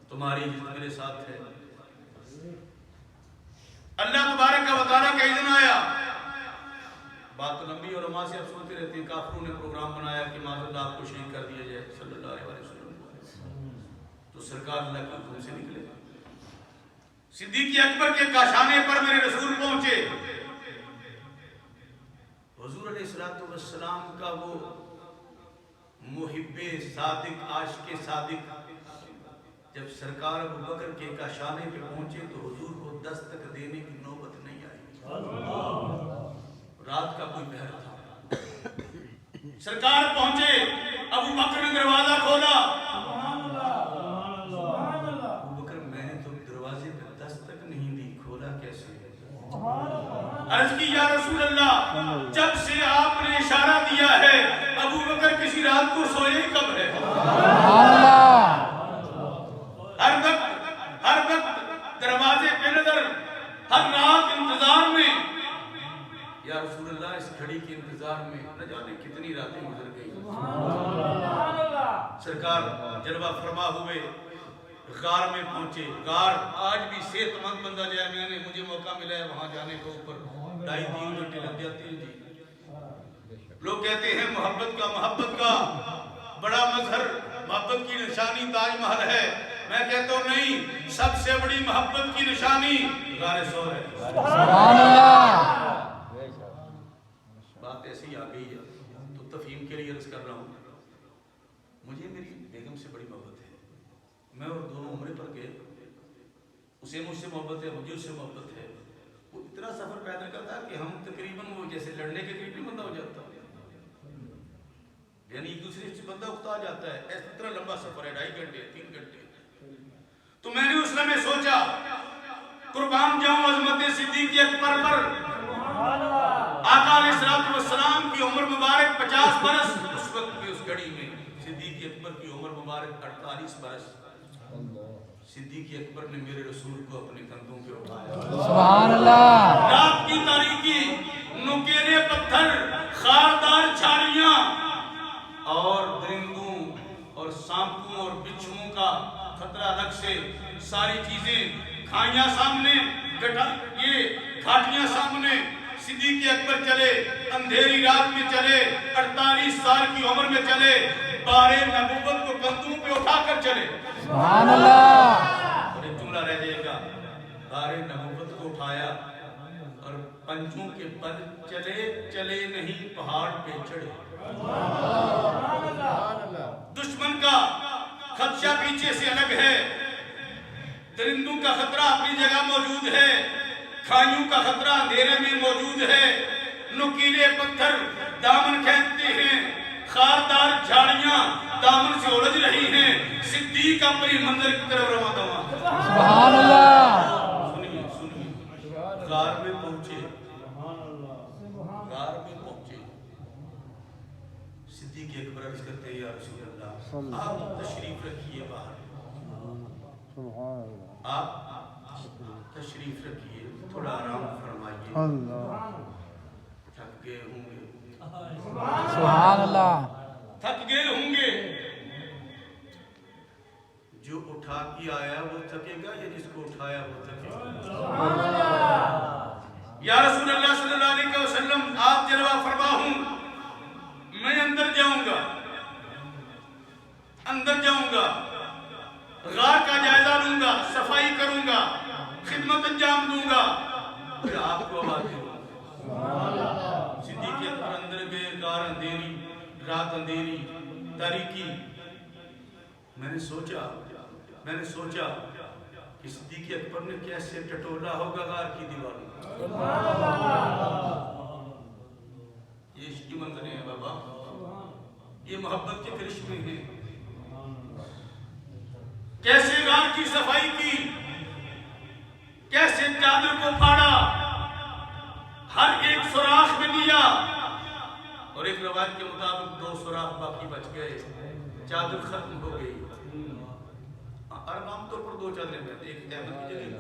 تمہاری ہجرت میرے ساتھ ہے۔ اللہ تبارک و تعالیٰ کا اذن آیا، بات تو لمبی علماء سے اب سنتے رہتے ہیں، کافروں نے پروگرام بنایا کہ معاذ اللہ آپ کو شہید کر دیا جائے صلی اللہ علیہ وسلم، تو سرکار اللہ کے حکم سے نکلے۔ صدیق اکبر کے کاشانے پر میرے رسول پہنچے، حضور علیہ السلام کا وہ محب صادق عاشق صادق جب سرکار ابو بکر کے کاشانے پہ پہنچے تو حضور کو دستک دینے کی نوبت نہیں آئی۔ رات کا کوئی پہر تھا، سرکار پہنچے، ابو بکر نے دروازہ کھولا، ابو بکر میں نے تو دروازے پہ دستک نہیں دی، کھولا کیسے؟ عرض کی یا رسول اللہ جب سے آپ نے اشارہ دیا ہے ابو بکر کسی رات کو سوئے کب ہے؟ ہر وقت دروازے پہ نظر، ہر رات انتظار میں۔ یا رسول اللہ اس گھڑی کے انتظار میں نہ جانے کتنی راتیں گزر گئی۔ سرکار جلوہ فرما ہوئے غار میں پہنچے۔ غار آج بھی صحت مند بندہ جائے، میں نے مجھے موقع ملا ہے وہاں جانے کو، اوپر 2.5-3 گھنٹے لگ جاتے ہیں جی۔ لوگ کہتے ہیں محبت کا بڑا مظہر، محبت کی نشانی تاج محل ہے، میں کہتا ہوں نہیں، سب سے بڑی محبت کی نشانی غار ثور ہے۔ سبحان اللہ، بات ایسی آ گئی ہے تو تفہیم کے لیے عرض کر رہا ہوں، مجھے میری بیگم سے بڑی محبت ہے، میں اور دونوں عمرے پر گئے، اسے مجھ سے محبت ہے، مجھے اس سے محبت ہے۔ وہ اتنا سفر پیدل کرتا کہ ہم تقریباً وہ جیسے لڑنے کے قریب بندہ ہو جاتا، یعنی ایک دوسرے سے بندہ اکتا جاتا ہے، ایسا اتنا لمبا سفر ہے، 2.5 گھنٹے 3 گھنٹے۔ تو میں نے اس لمحے سوچا قربان جاؤں عظمت صدیق اکبر پر۔ آقا علیہ السلام کی عمر مبارک 50 برس، اس وقت میں اس گھڑی میں صدیق اکبر کی عمر مبارک 48 برس۔ صدیق اکبر نے میرے رسول کو اپنے کندھوں پہ اٹھایا۔ سبحان اللہ، رات کی تاریکی، نکیلے پتھر، خاردار جھاڑیاں اور درندوں اور سانپوں اور بچھوؤں کا خطرہ الگ سے، ساری چیزیں، کھائیاں سامنے، یہ گھاٹیاں سامنے۔ صدیق اکبر چلے، اندھیری رات میں چلے، 48 سال کی عمر میں چلے، بارے نبوت کو کندھوں پہ اٹھا کر چلے۔ سبحان اللہ، اور ایک جملہ رہ جائے گا، بارے نبوت کو اٹھایا اور پنجوں کے بل چلے نہیں پہاڑ پہ چڑھے۔ دشمن کا خدشہ پیچھے سے الگ ہے، ہجوم کا خطرہ اپنی جگہ موجود ہے، کھائیوں کا خطرہ اندھیرے میں موجود ہے، نکیلے پتھر دامن کھینچتے ہیں، خاردار جھاڑیاں دامن سے الجھ رہی ہیں، صدیق اپنی منزل کی طرف رواں دواں۔ سبحان اللہ۔ سنیے غار میں پہنچے، غار میں پہنچے، صدیق اکبر عرض کرتے ہیں یا رسول اللہ آپ تشریف رکھیے باہر، آپ تشریف رکھیے، تھوڑا آرام فرمائیے، تھک گئے ہوں گے، سبحان اللہ۔ تھک گئے ہوں گے۔ جو اٹھا کے آیا وہ تھکے گا یا جس کو اٹھایا وہ تھکے گا؟ یا رسول اللہ صلی اللہ علیہ وسلم آپ جلوہ فرما ہوں، میں اندر جاؤں گا، اندر جاؤں گا، غار کا جائزہ لوں گا، صفائی کروں گا، خدمت انجام دوں گا، پھر آپ کو آواز دوں گا۔ صدیق اکبر اندر گئے، غار اندھیری، رات اندھیری، تاریکی۔ میں نے سوچا کہ صدیق اکبر نے کیسے ٹٹولا ہوگا غار کی دیواروں۔ یہ عشقی منظریں ہیں بابا، یہ محبت کے کرشمے ہیں۔ کیسے غار کی صفائی کی، کیسے چادر کو پھاڑا، ہر ایک سوراخ میں دیا، اور ایک روایت کے مطابق 2 سوراخ باقی بچ گئے، چادر ختم ہو گئی۔ عام طور پر 2 چادریں بہتے، ایک احمد کی جگہ،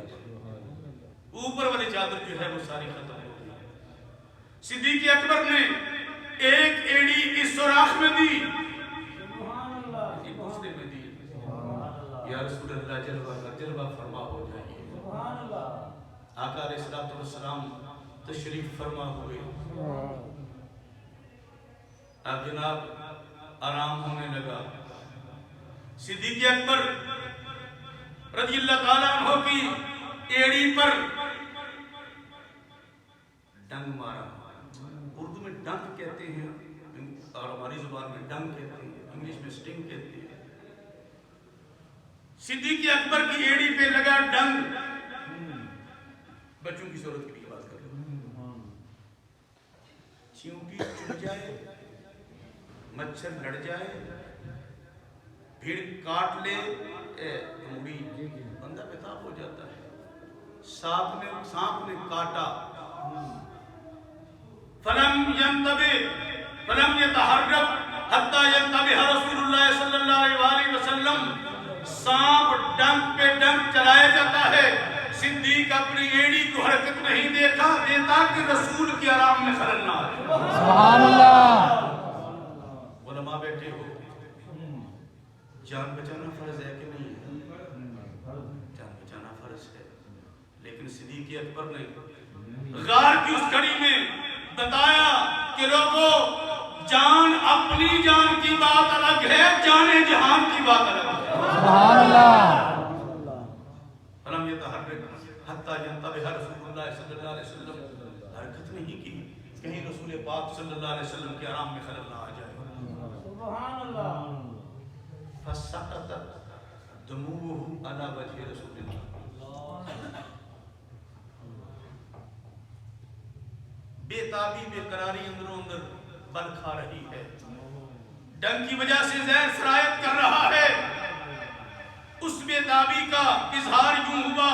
اوپر والی چادر جو ہے وہ ساری ختم ہو گئی۔ صدیق اکبر نے ایک ایڑی اس سوراخ میں دی، ایک دوسرے میں دی۔ یا رسول اللہ جلوہ فرما ہو جائیے۔ آقا علیہ السلام تشریف فرما ہوئے، اب جناب آرام ہونے لگا۔ صدیق اکبر رضی اللہ تعالیٰ عنہ کی ایڑی پر ڈنگ مارا، اردو میں ڈنگ کہتے ہیں اور ہماری زبان میں ڈنگ کہتے ہیں، انگلش میں سٹنگ کہتے ہیں۔ صدیق اکبر کی ایڑی پہ لگا ڈنگ۔ بچوں کی ضرورت کی بھی بات کر لیں، چیونٹی چڑھ جائے، مچھر لڑ جائے، بھیڑ کاٹ لے، موڑی بندہ بےتاب ہو جاتا ہے۔ سانپ نے کاٹا، فلم يتحرك حتى ينتبه رسول اللہ صلی اللہ علیہ وسلم۔ سانپ ڈنک پہ ڈنک چلایا جاتا ہے، صدیق اپنی ایڑی کو حرکت نہیں دیتا کہ رسول کی آرام میں خلل نہ آئے۔ سبحان اللہ۔ علماء بیٹھے ہو، جان بچانا فرض ہے کہ نہیں ہے؟ جان بچانا فرض ہے، لیکن صدیق اکبر نے غار کی اس گھڑی میں بتایا کہ لوگوں، جان اپنی جان کی بات الگ ہے، جان جہان کی بات الگ ہے۔ سبحان اللہ۔ فلم يتحرك حتى ينتبه رسول اللہ صلی اللہ علیہ وسلم، حرکت نہیں کی کہیں رسول پاک صلی اللہ علیہ وسلم کے آرام میں خلل نہ آ جائے۔ سبحان اللہ۔ فسقطت دموعه على وجه رسول اللہ، بے تابی بے قراری اندروں اندر بل کھا رہی ہے، ڈنگ کی وجہ سے زہر سرایت کر رہا ہے۔ اس بے تابی کا اظہار یوں ہوا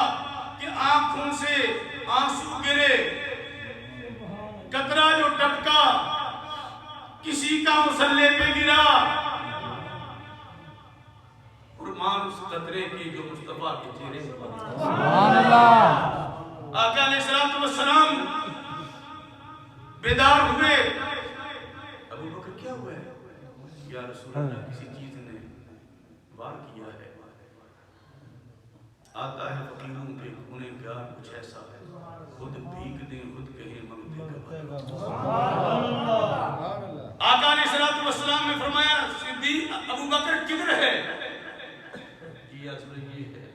کہ آنکھوں سے آنسو گرے، قطرہ جو ٹپکا کسی کا مسلح پہ گرا، قربان اس قطرے کی جو مصطفیٰ کے چہرے سے پڑا۔ سبحان اللہ۔ آقا علیہ السلام بیدار ہوئے۔ ابو بکر کیا ہوا ہے؟ یا رسول اللہ کسی چیز نے وار کیا ہے، آتا ہے فقیروں پہ انہیں پیار کچھ ایسا ہے، خود بھیگ دیں خود کہیں منگتے کا۔ آقا علیہ السلام نے فرمایا صدیق ابو بکر کدھر ہے؟ جی اصل یہ ہے،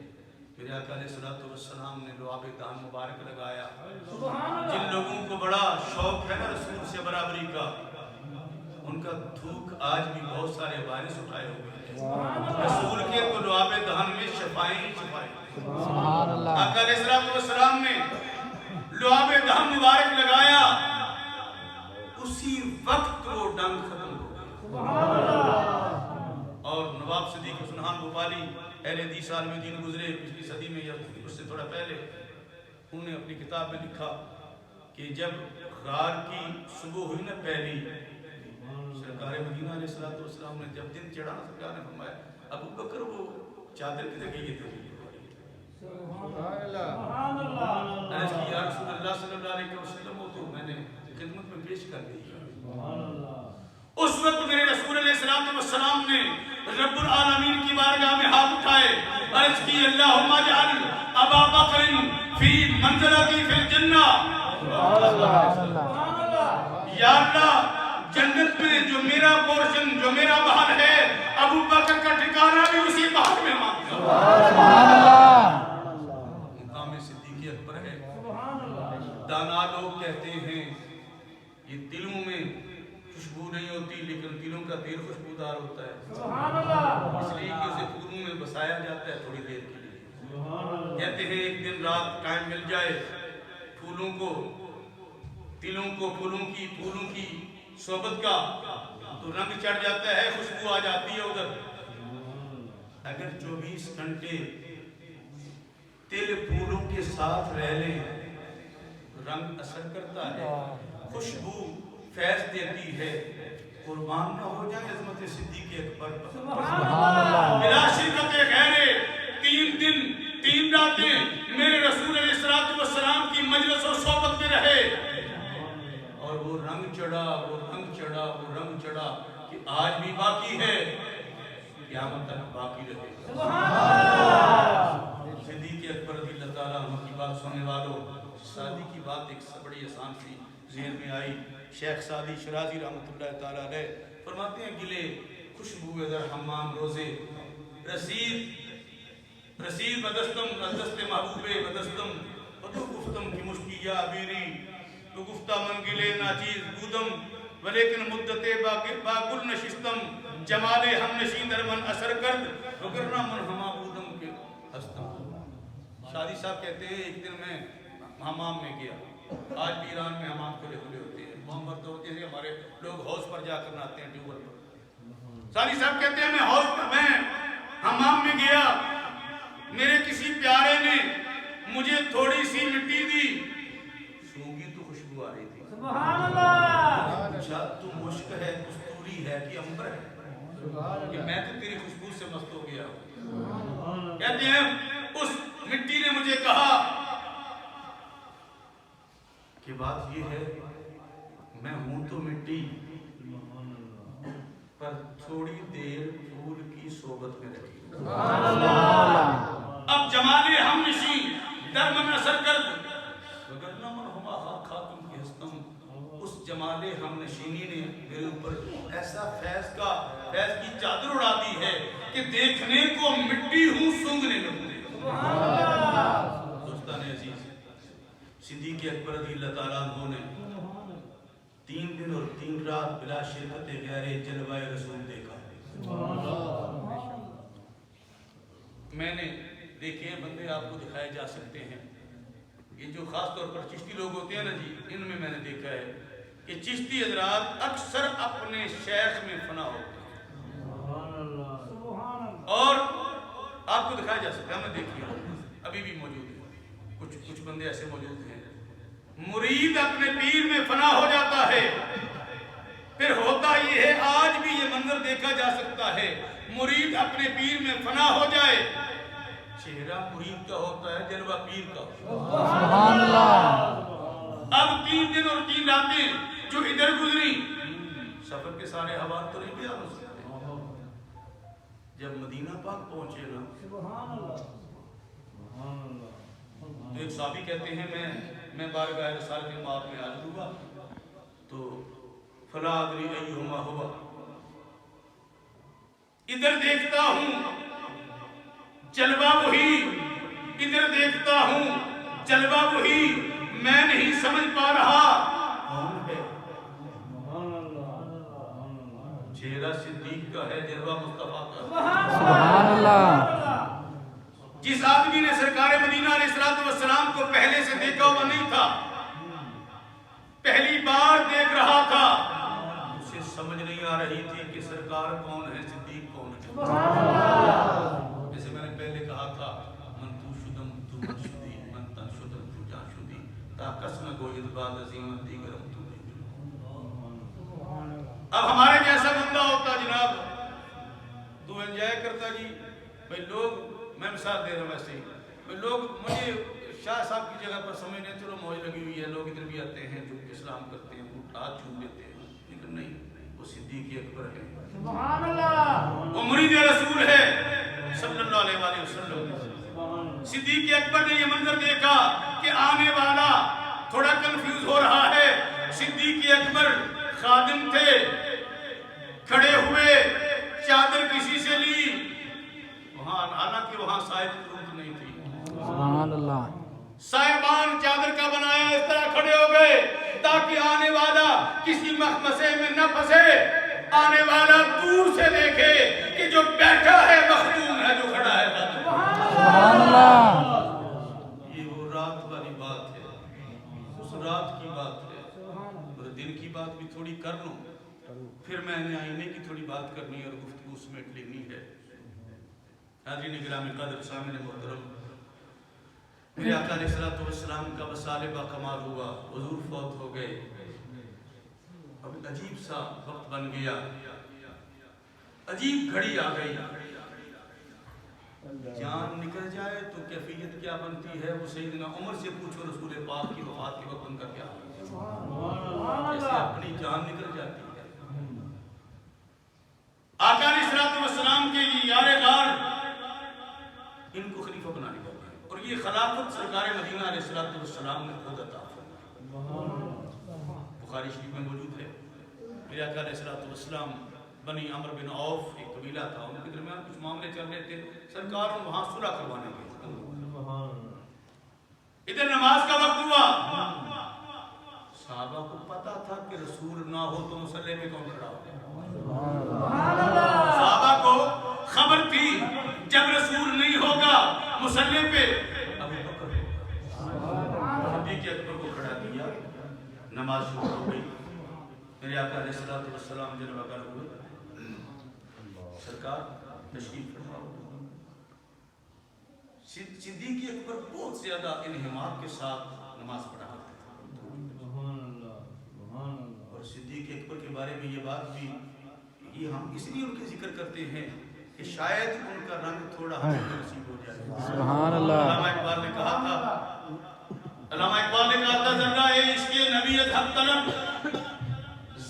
پھر آقا علیہ السلام نے لعاب دہن مبارک لگایا۔ جن لوگوں کو بڑا شوق ہے نا رسول سے برابری کا، ان کا تھوک آج بھی بہت سارے وائرس اٹھائے ہوئے ہیں۔ رسول کے تو لعاب دہن میں شفائیں شفائیں. سبحان اللہ. آقا علیہ السلام نے لعاب دہن مبارک لگایا، اسی وقت وہ ڈنگ ختم ہو گیا. اور نواب صدیق حسن بھوپالی اہل حدیث عالم دین گزرے پچھلی صدی میں یا اس سے تھوڑا پہلے، انہوں نے اپنی کتاب میں لکھا کہ جب غار کی صبح ہوئی نا پہلی، سرکار مدینہ علیہ السلام نے جب دن چڑھا نا، سرکار نے فرمایا ابو بکر وہ چادر کدھر گئی ہے؟ سبحان اللہ. عرض کی یا رسول اللہ صلی اللہ علیہ وسلم، وہ تو میں نے خدمت میں پیش کر دی. اس وقت میرے رسول علیہ السلام نے رب العالمین کی بارگاہ میں ہاتھ اٹھائے، عرض کی اللہم اجعل ابا بکر فی منزلتی فی الجنہ. یا اللہ جنت میں جو میرا پورشن، جو میرا بحر ہے، ابو بکر کا ٹھکانہ بھی اسی بحر میں مانگتا. سبحان اللہ. مقام صدیق اکبر ہے. دانا لوگ کہتے ہیں یہ دلوں میں خوشبو نہیں ہوتی، لیکن دلوں کا دل خوشبودار ہوتا ہے. اس لیے کہ اسے پھولوں میں بسایا جاتا ہے تھوڑی دیر کے لیے. کہتے ہیں ایک دن رات ٹائم مل جائے پھولوں کو، دلوں کو پھولوں کی صحبت کا، تو رنگ چڑھ جاتا ہے، خوشبو آ جاتی ہے ادھر. اگر 24 گھنٹے دل پھولوں کے ساتھ رہ لیں، رنگ اثر کرتا ہے، خوشبو فیض دیتی ہے. قربان نہ ہو جائیں عظمت صدیق اکبر پر. سبحان اللہ. بلا شرکت غیرے 3 دن 3 راتیں میرے رسول علیہ السلام کی مجلس و صحبت میں رہے، اور وہ رنگ چڑھا کہ آج بھی باقی ہے، قیامت تک باقی رہے. صدیق اکبر رضی اللہ تعالیٰ عنہ کی بات سننے والوں، سعدی کی بات ایک بڑی آسان سی ذہن میں آئی. شیخ سعدی شرازی رحمۃ اللہ تعالیٰ علیہ فرماتے ہیں گلے خوشبو در حمام روزے رسید بدستم از دست محبوب بدستم تو گفتم کی مشکی یا عبیری تو گفتہ من گلے ناچیز بودم ولیکن مدت با گل نشستم جمال ہم نشین در من اثر کرد وگرنا من ہما بودم کے ہستم. شادی صاحب کہتے ہیں ایک دن میں حمام میں گیا. آج بھی ایران میں حمام کھلے ہوتے ہیں، محمد تو جیسے ہمارے لوگ حوض پر جا کر نہاتے ہیں ٹیوبل پر. شادی صاحب کہتے ہیں میں حمام میں گیا، میرے کسی پیارے نے مجھے تھوڑی سی مٹی دی، سونگی تو خوشبو آ رہی تھی. سبحان اللہ. اچھا تو مشک ہے، کستوری ہے کہ امبر ہے؟ کہ میں تو تیری خوشبو سے مست ہو گیا. کہتے ہیں اس مٹی نے مجھے کہا کہ بات یہ ہے میں ہوں تو مٹی، پر تھوڑی دیر پھول کی صحبت میں رہی. اب جمال ہم نشین در من اثر کرد وگرنہ من ہما خاکم کی ہستم. اس جمال ہم نشینی نے میرے اوپر ایسا فیض کی چادر اڑا دی ہے کہ دیکھنے کو مٹی ہوں، سونگنے لگوں. دوستان عزیز، صدیق اکبر رضی اللہ تعالیٰ عنہ نے 3 دن اور 3 رات بلا شرکت غیر جلوہ رسول دیکھا. میں نے دیکھے ہیں بندے آپ کو دکھائے جا سکتے ہیں، یہ جو خاص طور پر چشتی لوگ ہوتے ہیں نا جی، ان میں نے دیکھا ہے کہ چشتی حضرات اکثر اپنے شیخ میں فنا ہوتے ہیں، اور آپ کو دکھایا جا سکتا ہے. ہم نے دیکھی ابھی بھی موجود ہے، کچھ بندے ایسے موجود ہیں. مرید اپنے پیر میں فنا ہو جاتا ہے. پھر ہوتا یہ ہے، آج بھی یہ منظر دیکھا جا سکتا ہے، مرید اپنے پیر میں فنا ہو جائے، چہرہ مرید کا ہوتا ہے، جلوہ پیر کا. سبحان اللہ. اب 3 دن اور 3 راتیں جو ادھر گزری، سفر کے سارے حوالات تو نہیں بیان ہو سکتے. جب مدینہ پاک پہنچے نا، تو ایک صحابی کہتے ہیں میں بارگاہ رسالت مآب میں حاضر ہوا تو فلا ادری ایہما ہوا، ادھر دیکھتا ہوں جلوہ وہی، ادھر دیکھتا ہوں جلوہ وہی، میں نہیں سمجھ پا رہا کون ہے. چہرہ صدیق کا ہے، جلوہ مصطفیٰ کا۔ سبحان اللہ، جس آدمی نے سرکار مدینہ علیہ السلام کو پہلے سے دیکھا ہوا نہیں تھا، پہلی بار دیکھ رہا تھا، اسے سمجھ نہیں آ رہی تھی کہ سرکار کون ہے، صدیق کون ہے۔ جیسے میں نے پہلے کہا تھا، من تو شدم تو من شدی، من تن شدم تو جان شدی، تا کس نہ گوید بعد عظیمت دیگرم تو دیگر۔ اب ہمارے جیسا بندہ ہوتا جناب تو انجوائے کرتا جی بھئی لوگ، میں مثال دے رہا ہوں ایسے ہی، بھئی لوگ مجھے شاہ صاحب کی جگہ پر سمجھ رہے ہیں چلو موج لگی ہوئی ہے، لوگ ادھر بھی آتے ہیں جو اسلام کرتے ہیں، وہ ہاتھ چھوم لیتے ہیں، لیکن نہیں، وہ صدیق اکبر ہے، سبحان اللہ، وہ مرید رسول ہے صلی اللہ علیہ وآلہ وسلم۔ صدیق اکبر نے یہ منظر دیکھا کہ آنے والا تھوڑا کنفیوز ہو رہا ہے۔ صدیق اکبر خادم تھے، کھڑے ہوئے، چادر کسی سے لی، وہاں حالانکہ وہاں صاحب ضرورت نہیں تھی، سبحان اللہ، صاحبان چادر کا بنایا اس طرح کھڑے ہو گئے تاکہ آنے والا کسی مخمسے میں نہ پھنسے، آنے والا دور سے دیکھے کہ جو بیٹھا ہے مخدوم ہے، جو کھڑا ہے خادم۔ سبحان اللہ، یہ وہ رات والی بات ہے، اس رات کی بات ہے، اور دن کی بات بھی تھوڑی کر لوں، پھر میں نے آئینے کی تھوڑی بات کرنی اور گفتگو سمیٹ لینی ہے۔ حاضرین گرامی قدر، سامعین محترم، میرے آقا علیہ السلام کا وصال با کمال ہوا، حضور فوت ہو گئے، اب عجیب سا وقت بن گیا، عجیب گھڑی آ گئی، جان نکل جائے تو کیفیت کیا بنتی ہے، وہ سیدنا عمر سے پوچھو رسول پاک کی وفات کے وقت ان کا کیا حال ہے، جیسے اپنی جان نکل جاتی ہے۔ آقا علیہ السلام کے یہ یار غار ان کو خلیفہ بنانے کا، اور یہ خلافت سرکار مدینہ علیہ السلام نے خود عطا فرمائی، بخاری شریف میں موجود ہے۔ میرے آقا علیہ السلام بنی عمر بن عوف ایک قبیلہ تھا، ان کے درمیان کچھ معاملے چل رہے تھے، سرکار وہاں صلح کروانے گئے، ادھر نماز کا وقت ہوا، صحابہ کو پتا تھا کہ رسول نہ ہو تو مصلی میں کون کھڑا ہوگا، صحابہ کو خبر تھی جب رسول نہیں ہوگا مصلی پہ ابو بکر ہوگا۔ صدیق اکبر کو کھڑا کیا، نماز شروع ہو گئی، میرے آقا علیہ السلام جلوہ گر ہوئے، سرکار تشریف فرما۔ صدیق اکبر بہت زیادہ انہماک کے ساتھ نماز پڑھا کرتے تھے، اور صدیق اکبر کے بارے میں یہ بات بھی، یہ ہم اس لیے ان کے ذکر کرتے ہیں کہ شاید ان کا رنگ تھوڑا ہمیں نصیب ہو جائے۔ سبحان اللہ، علامہ اقبال نے کہا تھا، ذرہ عشق نبی حق طلب،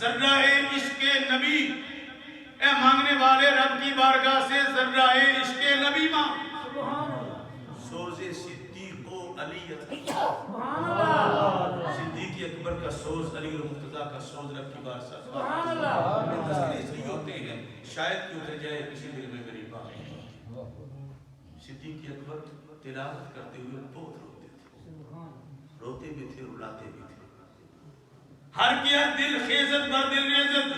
ذرہ عشق نبی، اے مانگنے والے رب کی بارگاہ سے ذرہ عشق نبی مانگ، سوز صدیق و علیت، صدیق اکبر کا سوز، علی المرتضیٰ کا سوز رب کی بارگاہ سے، تذکرے اس لیے ہوتے ہیں شاید کہ اتر جائے کسی دل میں میری بات۔ صدیق اکبر تلاوت کرتے ہوئے بہت روتے تھے، روتے بھی تھے، رلاتے بھی تھے۔ ہر کیا دل خیزت بر دل ریزت،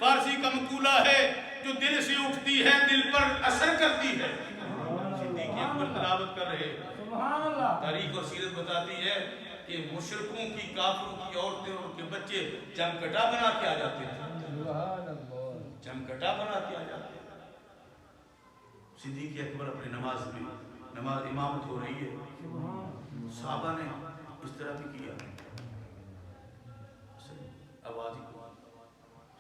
فارسی کا مقولہ ہے، جو دل سے اٹھتی ہے دل پر اثر کرتی ہے۔ صدیق اکبر تلاوت کر رہے، تاریخ اور سیرت بتاتی ہے کہ مشرکوں کی، کافروں کی عورتیں اور ان کے بچے چمکٹا بنا کے آ جاتے تھے، چمکٹا بنا کے آ جاتے تھے۔ صدیق اکبر اپنی نماز میں، نماز امامت ہو رہی ہے، صحابہ نے اس طرح بھی کیا، آواز ہی کو،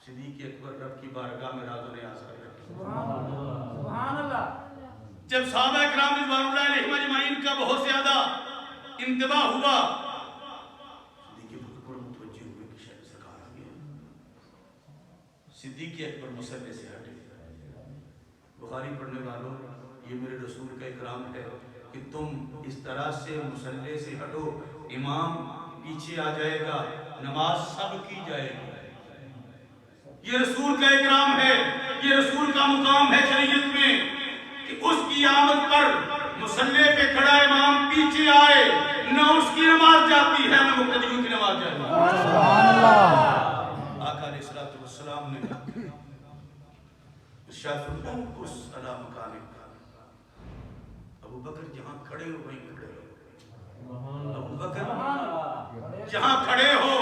صدیق اکبر رب کی بارگاہ میں راز و نیاز کر رہے۔ سبحان اللہ، جب صحابہ اکرام رضوان اللہ علیہم اجمعین کا بہت زیادہ انتباہ ہوا، صدیق اکبر متوجہ ہوئے کہ شاید سرکار آ گیا۔ صدیق اکبر مصلی سے ہٹے۔ بخاری پڑھنے والوں، یہ میرے رسول کا اکرام ہے کہ تم اس طرح سے مصلی سے ہٹو، امام پیچھے آ جائے گا، نماز سب کی جائے گی۔ یہ رسول کا اکرام ہے، یہ رسول کا مقام ہے شریعت میں کہ اس کی آمد پر مصلی پہ کھڑا امام پیچھے آئے، نہ اس کی نماز جاتی ہے نہ مقتدیوں کی نماز جاتی ہے۔ سبحان اللہ، آقا علیہ السلام نے شاف انقص علی مکانک، ابو بکر جہاں کھڑے ہو وہیں کھڑے ہو، ابو بکر جہاں کھڑے ہو،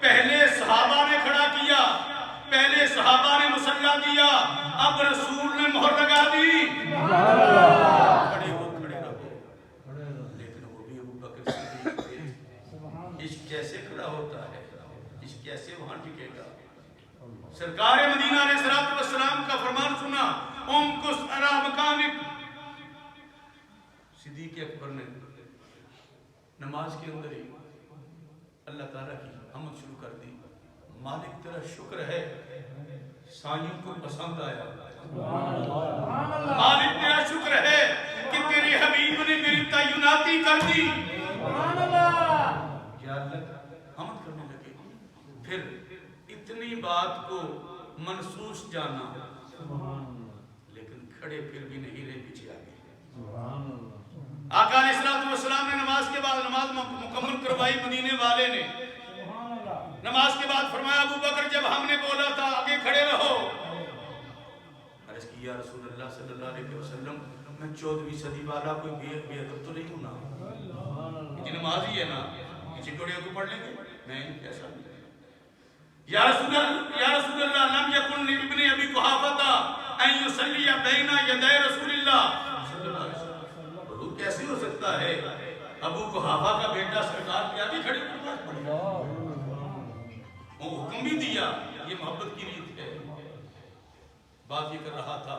پہلے صحابہ نے کھڑا کیا، پہلے صحابہ نے مصلی دیا، اب رسول نے مہر لگا دی، کھڑے ہو کھڑے رہو۔ لیکن وہ بھی ابو بکر صدیق تھے، عشق کیسے کھڑا ہوتا ہے، عشق کیسے وہاں ٹکے گا؟ سرکار مدینہ علیہ الصلوۃ والسلام کا فرمان سنا، امکس علی مکانک۔ صدیق اکبر نے نماز کے اندر ہی اللہ تعالیٰ کی حمد شروع کر دی، مالک تیرا شکر ہے سائیوں کو پسند آیا، مالک تیرا شکر ہے کہ تیرے حبیب نے میری تعیناتی کر دی۔ یا اللہ حمد کرنے لگے، پھر اتنی بات کو منسوس جانا، لیکن کھڑے پھر بھی نہیں رہے، پیچھے آ گئے۔ آقا علیہ الصلوۃ والسلام نے نماز کے بعد نماز مکمل کروائی، مدینے والے نے نماز کے بعد فرمایا ابو بکر جب ہم نے بولا تھا آگے کھڑے رہو، عرض کی یا رسول اللہ صلی اللہ علیہ وسلم میں 14ویں صدی والا کوئی بے ادب تو نہیں ہوں نا، یہ نماز ہی ہے نا، کسی کھڑے ہو کے پڑھ لیں گے؟ نہیں، کیسا یا رسول اللہ لم یکن لابن ابی قحافہ ان یصلی بین یدی رسول اللہ صلی اللہ علیہ وسلم، حضور کیسے ہو سکتا ہے ابو قحافہ کا بیٹا سرکار کے آگے کھڑے ہو کے پڑھے؟ وہ حکم بھی دیا، یہ محبت کی ریت ہے۔ بات یہ کر رہا تھا،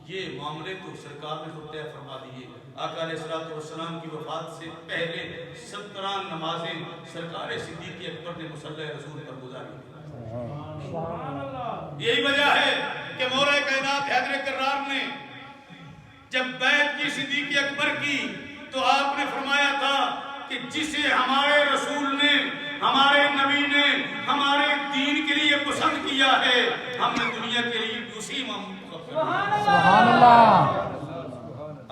یہ معاملے تو سرکار نے خود طے فرما دیے۔ آقا علیہ الصلوۃ والسلام کی وفات سے پہلے 17 نمازیں سرکار صدیق اکبر نے مصلی رسول پر گزاری۔ یہی وجہ ہے کہ مولا کائنات حیدر کرار نے جب بیعت کی صدیق اکبر کی تو آپ نے فرمایا تھا کہ جسے ہمارے رسول نے، ہمارے نبی نے ہمارے دین کے لیے پسند کیا ہے، ہم نے دنیا کے لیے اسی امام سبحان اللہ۔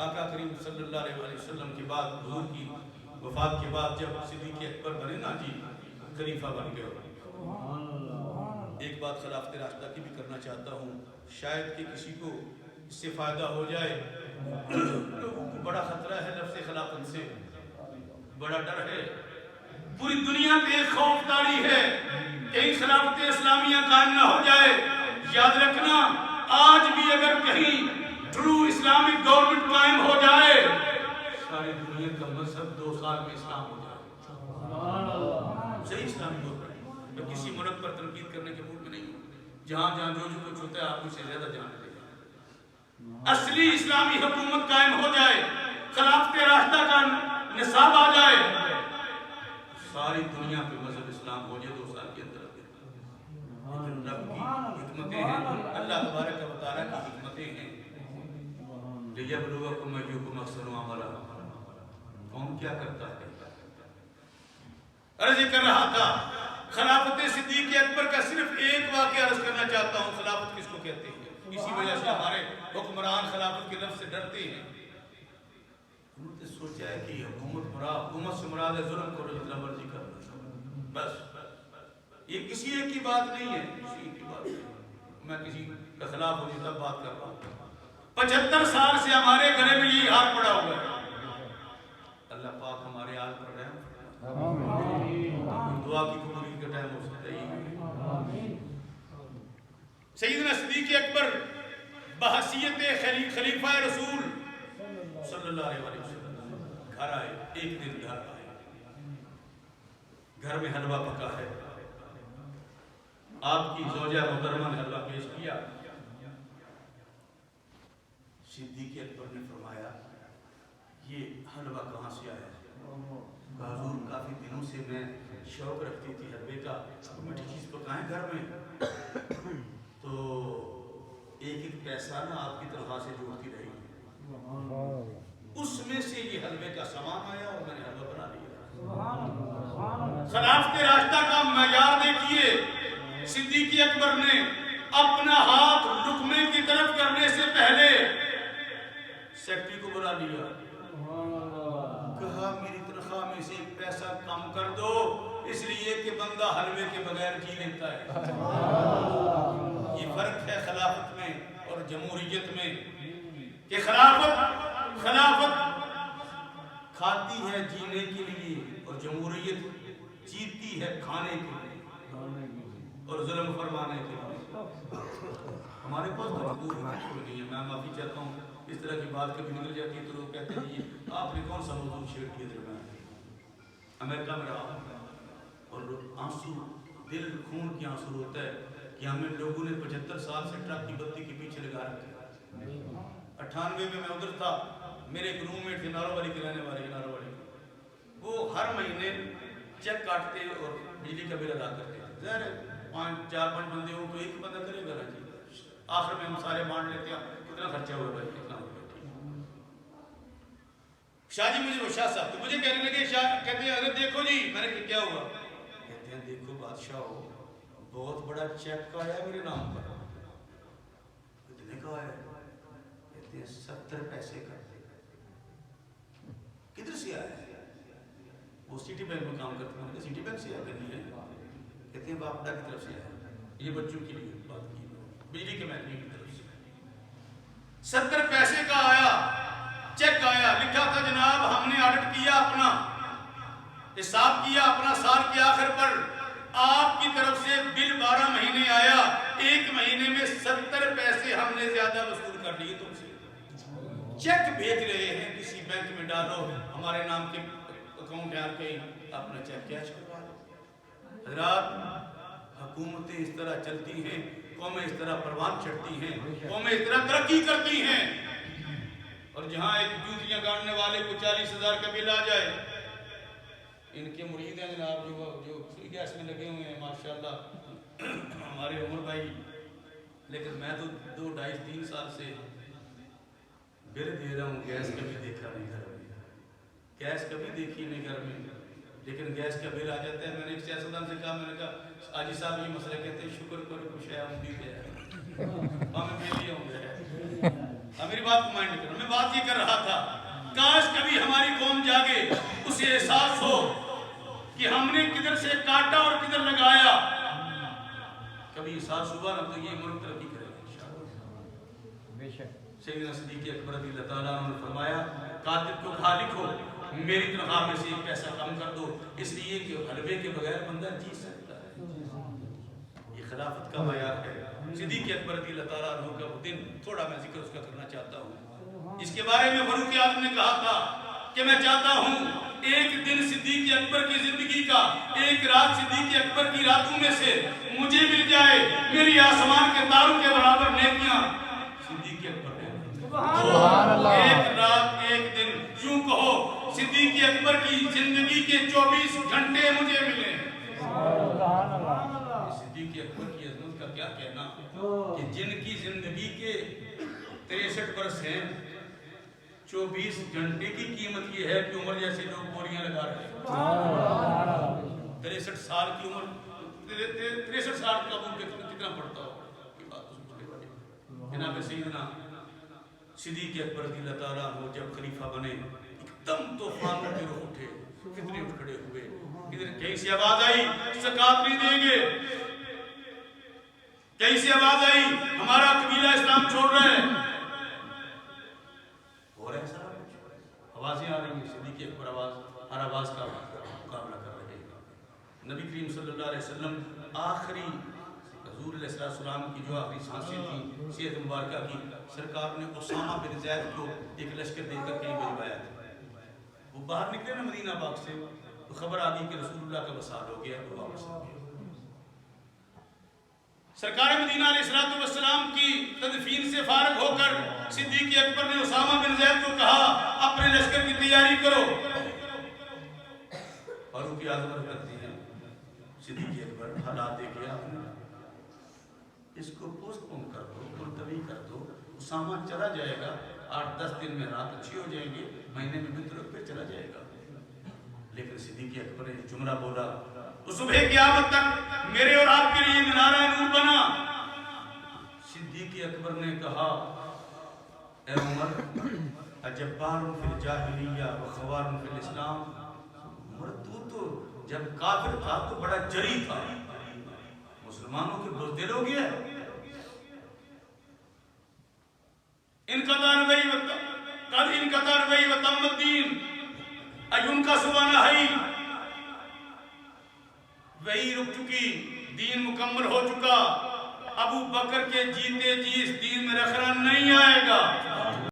آقا کریم صلی اللہ علیہ وسلم کے بعد، حضور کی وفات کے بعد جب صدیق اکبر بنے نا جی، خلیفہ بن گئے۔ ایک بات خلافت راستہ کی بھی کرنا چاہتا ہوں، شاید کہ کسی کو اس سے فائدہ ہو جائے۔ لوگوں کو بڑا خطرہ ہے لفظ خلافت سے، بڑا ڈر ہے، پوری دنیا پہ ایک خوف داری ہے کہ خلافت اسلامیہ قائم نہ ہو جائے۔ یاد رکھنا، آج بھی اگر کہیں ٹرو اسلامک گورنمنٹ قائم ہو جائے، ساری دنیا کا مذہب 2 سال میں اسلام ہو جائے، صحیح اسلامی گورنمنٹ۔ میں کسی ملک پر تنقید کرنے کے موڈ میں نہیں ہوں، جہاں جہاں جو کچھ ہوتا ہے آپ مجھ سے زیادہ جانتے ہیں۔ اصلی اسلامی حکومت قائم ہو جائے، خلافت راستہ کا نصاب آ جائے، ساری دنیا پہ مذہب اسلام ہو جائے 2 سال کے اندر۔ لیکن رب کی حکمتیں ہیں، اللہ تبارک و تعالیٰ کی حکمتیں ہیں۔ لِيَبْلُوَكُمْ أَيُّكُمْ أَحْسَنُ عَمَلًا، کون کیا کرتا ہے؟ عرض کر رہا تھا خلافت صدیق اکبر کا صرف ایک واقعہ عرض کرنا چاہتا ہوں۔ خلافت کس کو کہتے ہیں؟ اسی وجہ سے ہمارے حکمران خلافت کے لفظ سے ڈرتے ہیں۔ انہوں نے سوچا ہے کہ حکومت سے مراد ہے ظلم کرو، جتنا مرضی کرو، بس۔ یہ کسی ایک کی بات نہیں ہے، کسی ایک کی بات نہیں، میں کسی کے خلاف ہو جتنا بات کر رہا ہوں۔ 75 سال سے ہمارے گھرے میں یہ حال پڑا ہوا ہے۔ اللہ پاک ہمارے حال پر رحم فرمائے، دعا کی قبولیت کا ٹائم ہو سکتا ہے۔ سیدنا صدیق اکبر بحیثیت خلیفہ رسول صلی اللہ علیہ وسلم گھر آئے، ایک دن گھر آئے، گھر میں حلوہ پکا ہے، آپ کی زوجہ محترمہ نے حلوہ پیش کیا۔ صدیق اکبر نے فرمایا یہ حلوہ کہاں سے آیا؟ حضور کافی دنوں سے میں شوق رکھتی تھی حلوے کا، میٹھی چیز پکائیں گھر میں، تو ایک ایک پیسہ نا آپ کی تنخواہ سے جوڑتی رہی، اس میں سے یہ حلوے کا سامان آیا اور میں نے حلوہ بنا لیا۔ خلافت راستہ کا معیار دیکھیے، صدیق اکبر نے اپنا ہاتھ لقمے کی طرف کرنے سے پہلے سیکٹری کو بلا لیا، کہا میری تنخواہ میں سے ایک پیسہ کم کر دو، اس لیے کہ بندہ حلوے کے بغیر جی لیتا ہے۔ یہ فرق ہے خلافت میں۔ جمہوریت میں کہ خلافت کھاتی ہے جینے کے لیے اور جمہوریت جیتی ہے کھانے کے لیے اور ظلم فرمانے کے لیے. ہمارے پاس تو حقوق نہیں ہے. میں معافی چاہتا ہوں اس طرح کی بات کبھی نکل جاتی ہے تو لوگ کہتے ہیں جی آپ نے کون سا موضوع چھیڑ دیا درمیان. امریکہ میں رہا اور آنسو دل خون کی آنسو ہوتا ہے کہ ہمیں لوگوں نے 75 سال سے ٹرک کی بتی کے پیچھے لگا رکھا. 98 میں ادھر تھا. میرے ایک روم میٹ تھے نارووالی کے رہنے والے نارووالی. وہ ہر مہینے چیک کاٹتے اور بجلی کا بل ادا کرتے. ظاہر ہے 4-5 بندے ہوں تو ایک بندہ کرے گا نا جی. آخر میں ہم سارے بانٹ لیتے ہیں. کتنا خرچہ ہوا بھائی کتنا ہو گیا. شاہ جی مجھے وہ شاہ صاحب تو مجھے کہنے لگے شاہ کہتے ہیں ارے دیکھو جی. میں نے کہا کیا ہوا؟ کہتے ہیں دیکھو بادشاہ ہو بہت بڑا چیک آیا میرے نام پر. کتنے کا آیا؟ کہتے ہیں 70 پیسے کا. کدھر سے آیا ہے؟ وہ سٹی بینک میں کام کرتے ہیں. سٹی بینک سے آیا کہ نہیں ہے؟ کہتے ہیں باپڈا کی طرف سے آیا. یہ بچوں کے لیے بات کی بجلی کے محکمے کی طرف سے 70 پیسے کا آیا چیک آیا. لکھا تھا جناب ہم نے آڈٹ کیا اپنا حساب کیا اپنا سال کے آخر پر آپ کی طرف سے بل 12 مہینے آیا. 1 مہینے میں 70 پیسے ہم نے زیادہ وصول کر لیے تم سے. چیک بھیج رہے ہیں کسی بینک میں ڈالو ہمارے نام کے اکاؤنٹ ہے کہیں اپنا چیک کیش کروا دو. حضرات حکومتیں اس طرح چلتی ہیں. قومیں اس طرح پروان چڑھتی ہیں. قومیں اس طرح ترقی کرتی ہیں. اور جہاں ایک جوتیاں گاڑنے والے کو 40,000 کا بل آ جائے. ان کے مرید ہیں جناب جو گیس میں لگے ہوئے ہیں ماشاءاللہ ہمارے عمر بھائی. لیکن میں تو 2-2.5-3 سال سے بل دے رہا ہوں. گیس کبھی دیکھا نہیں گھر میں. گیس کبھی دیکھی نہیں گھر میں. لیکن گیس کا بل آ جاتا ہے. میں نے ایک سیاستدان سے کہا میں نے کہا آجی صاحب یہ مسئلہ کہتے ہیں شکر کرو کچھ ہے آمدی دے ہے ہمیں بل ہی ہوں گے. میری بات کو مائنڈ کرو. میں بات یہ کر رہا تھا کاش کبھی ہماری قوم جاگے اسے احساس ہو کہ ہم نے کدھر سے کاٹا اور کدھر لگایا. کبھی احساس ہوا نا تو یہ ملک ترقی کرے گا انشاءاللہ. سیدنا صدیق اکبر رضی اللہ تعالیٰ عنہ نے فرمایا کاتب کو کہا لکھو میری تنخواہ میں سے 1 پیسہ کم کر دو اس لیے کہ حلوے کے بغیر بندہ جی سکتا ہے. یہ خلافت کا معیار ہے. صدیق اکبر رضی اللہ تعالیٰ عنہ کا دن تھوڑا میں ذکر اس کا کرنا چاہتا ہوں. اس کے بارے میں فاروق اعظم نے کہا تھا کہ میں چاہتا ہوں ایک دن صدیق اکبر کی زندگی کا ایک رات صدیق اکبر کی راتوں میں سے مجھے مل جائے میری آسمان کے تاروں کے برابر نیکیاں صدیق اکبر نے. ایک رات ایک دن یوں کہو صدیق اکبر کی زندگی کے 24 گھنٹے مجھے ملے. صدیق اکبر کی عظمت کا کیا کہنا کہ جن کی زندگی کے 63 برس ہیں 24 گھنٹے کی قیمت یہ ہے کہ عمر جیسے لوگ بوریاں لگا رہے ہیں. 63 سال کی عمر 63 سال کا عمر کتنا پڑتا ہو یہ بات تو سمجھ لے. جناب سیدنا صدیق اکبر رضی اللہ تعالیٰ عنہ جب خلیفہ بنے ایک دم طوفانوں کے رخ اٹھے. کتنے اٹھ کھڑے ہوئے. کہیں سے آواز آئی زکات نہیں دیں گے. کہیں سے آواز آئی ہمارا قبیلہ اسلام چھوڑ رہا ہے. اور ایسا آوازیں آ رہی ہیں. صدیق اکبر ہر آواز کا مقابلہ کر رہے ہیں. نبی کریم صلی اللہ علیہ وسلم آخری حضور علیہ السلام کی جو آخری سانسیں تھیں صحت مبارکہ کی سرکار نے اسامہ بن زید کو ایک لشکر دے کر کہیں بھجوایا تھا. وہ باہر نکلے نا مدینہ پاک سے تو خبر آ گئی کہ رسول اللہ کا وصال ہو گیا. وہ واپس آ گیا. سرکار مدینہ علیہ السلام کی تدفین سے فارغ ہو کر صدیق اکبر نے اسامہ بن زید کو کہا اپنے لشکر کی تیاری کرو. فاروق اعظم کرتے ہیں صدیق اکبر حالات دیکھے آپ نے اس کو پوسٹ پون کر دو ملتوی کر دو. اسامہ چلا جائے گا 8-10 دن میں رات اچھی ہو جائیں گے مہینے میں مترک پہ چلا جائے گا. لیکن صدیق اکبر نے جملہ بولا تو صبح قیامت تک میرے اور آپ کے لیے منارہ نور بنا. صدیق اکبر نے کہا اے عمر اجبار فی الجاہلیہ و خوار فی الاسلام. عمر تو جب کافر تھا تو بڑا جری تھا مسلمانوں کے بزدل ہو گیا. قد انقطع الوحی وتم الدین ایونقص ونہی، وحی رک چکی، دین مکمل ہو چکا، ابو بکر کے جیتے جی اس دین میں رخنا نہیں آئے گا۔